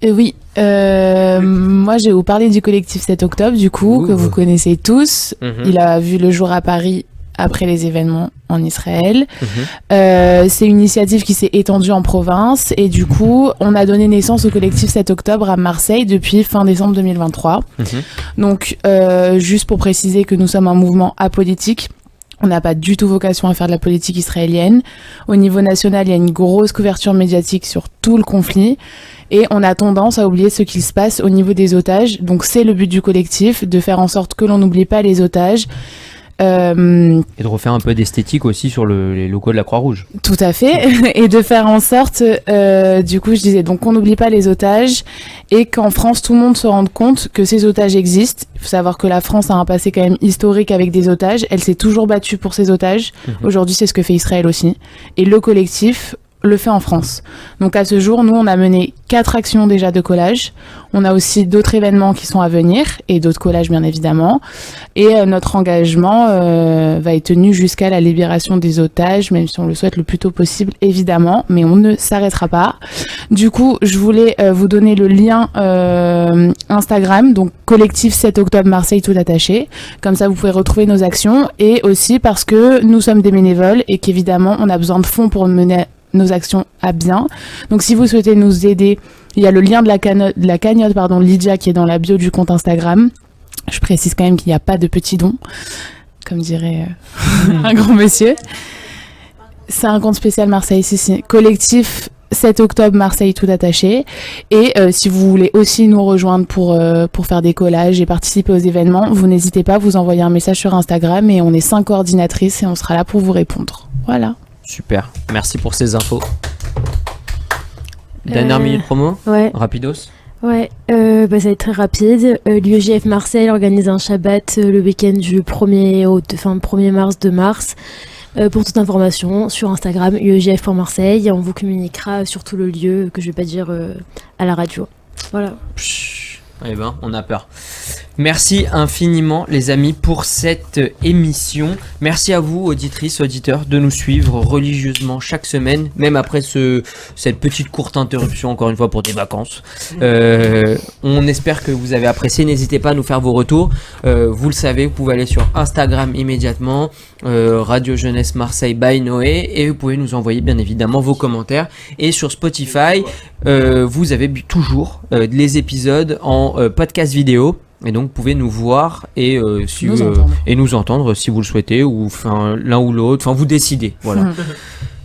[SPEAKER 3] Oui, moi je vais vous parler du collectif 7 octobre, du coup, que vous connaissez tous.
[SPEAKER 1] Mhm.
[SPEAKER 3] Il a vu le jour à Paris après les événements en Israël.
[SPEAKER 1] Mhm.
[SPEAKER 3] C'est une initiative qui s'est étendue en province et du coup, on a donné naissance au collectif 7 octobre à Marseille depuis fin décembre 2023.
[SPEAKER 1] Mhm.
[SPEAKER 3] Donc, juste pour préciser que nous sommes un mouvement apolitique. On n'a pas du tout vocation à faire de la politique israélienne. Au niveau national, il y a une grosse couverture médiatique sur tout le conflit. Et on a tendance à oublier ce qu'il se passe au niveau des otages. Donc c'est le but du collectif, de faire en sorte que l'on n'oublie pas les otages.
[SPEAKER 1] Et de refaire un peu d'esthétique aussi sur les logos de la Croix-Rouge.
[SPEAKER 3] Tout à fait. Et de faire en sorte, du coup, je disais, donc qu'on n'oublie pas les otages et qu'en France, tout le monde se rende compte que ces otages existent. Il faut savoir que la France a un passé quand même historique avec des otages. Elle s'est toujours battue pour ses otages. Aujourd'hui, c'est ce que fait Israël aussi. Et le collectif le fait en France. Donc à ce jour, nous, on a mené 4 actions déjà de collage. On a aussi d'autres événements qui sont à venir et d'autres collages, bien évidemment. Et notre engagement va être tenu jusqu'à la libération des otages, même si on le souhaite le plus tôt possible, évidemment. Mais on ne s'arrêtera pas. Du coup, je voulais vous donner le lien Instagram, donc collectif 7 octobre Marseille tout attaché. Comme ça, vous pouvez retrouver nos actions. Et aussi parce que nous sommes des bénévoles et qu'évidemment, on a besoin de fonds pour mener nos actions à bien. Donc si vous souhaitez nous aider, il y a le lien de la cagnotte Lydia qui est dans la bio du compte Instagram. Je précise quand même qu'il n'y a pas de petits dons, comme dirait un grand monsieur. C'est un compte spécial Marseille, si. Collectif 7 octobre Marseille tout attaché. Et si vous voulez aussi nous rejoindre pour faire des collages et participer aux événements, vous n'hésitez pas à vous envoyer un message sur Instagram et on est 5 coordinatrices et on sera là pour vous répondre. Voilà.
[SPEAKER 1] Super, merci pour ces infos. Dernière minute promo,
[SPEAKER 2] Ouais,
[SPEAKER 1] rapidos.
[SPEAKER 2] ouais. Ça va être très rapide. L'UEJF Marseille organise un Shabbat le week-end du 1er mars, 2 mars. Pour toute information, sur Instagram, UEJF.Marseille, et on vous communiquera sur tout le lieu que je vais pas dire à la radio. Voilà.
[SPEAKER 1] Eh ben, on a peur. Merci infiniment les amis pour cette émission. Merci à vous auditrices, auditeurs de nous suivre religieusement chaque semaine, même après cette petite courte interruption encore une fois pour des vacances. On espère que vous avez apprécié. N'hésitez pas à nous faire vos retours. Vous le savez, vous pouvez aller sur Instagram immédiatement, Radio Jeunesse Marseille by Noé, et vous pouvez nous envoyer bien évidemment vos commentaires. Et sur Spotify, vous avez toujours les épisodes en podcast vidéo. Et donc vous pouvez nous voir et nous entendre si vous le souhaitez, ou enfin l'un ou l'autre, enfin vous décidez, voilà.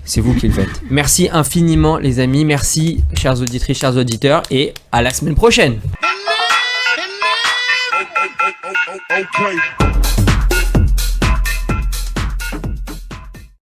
[SPEAKER 1] C'est vous qui le faites. Merci infiniment les amis, merci chères auditrices, chers auditeurs, et à la semaine prochaine.
[SPEAKER 9] Okay.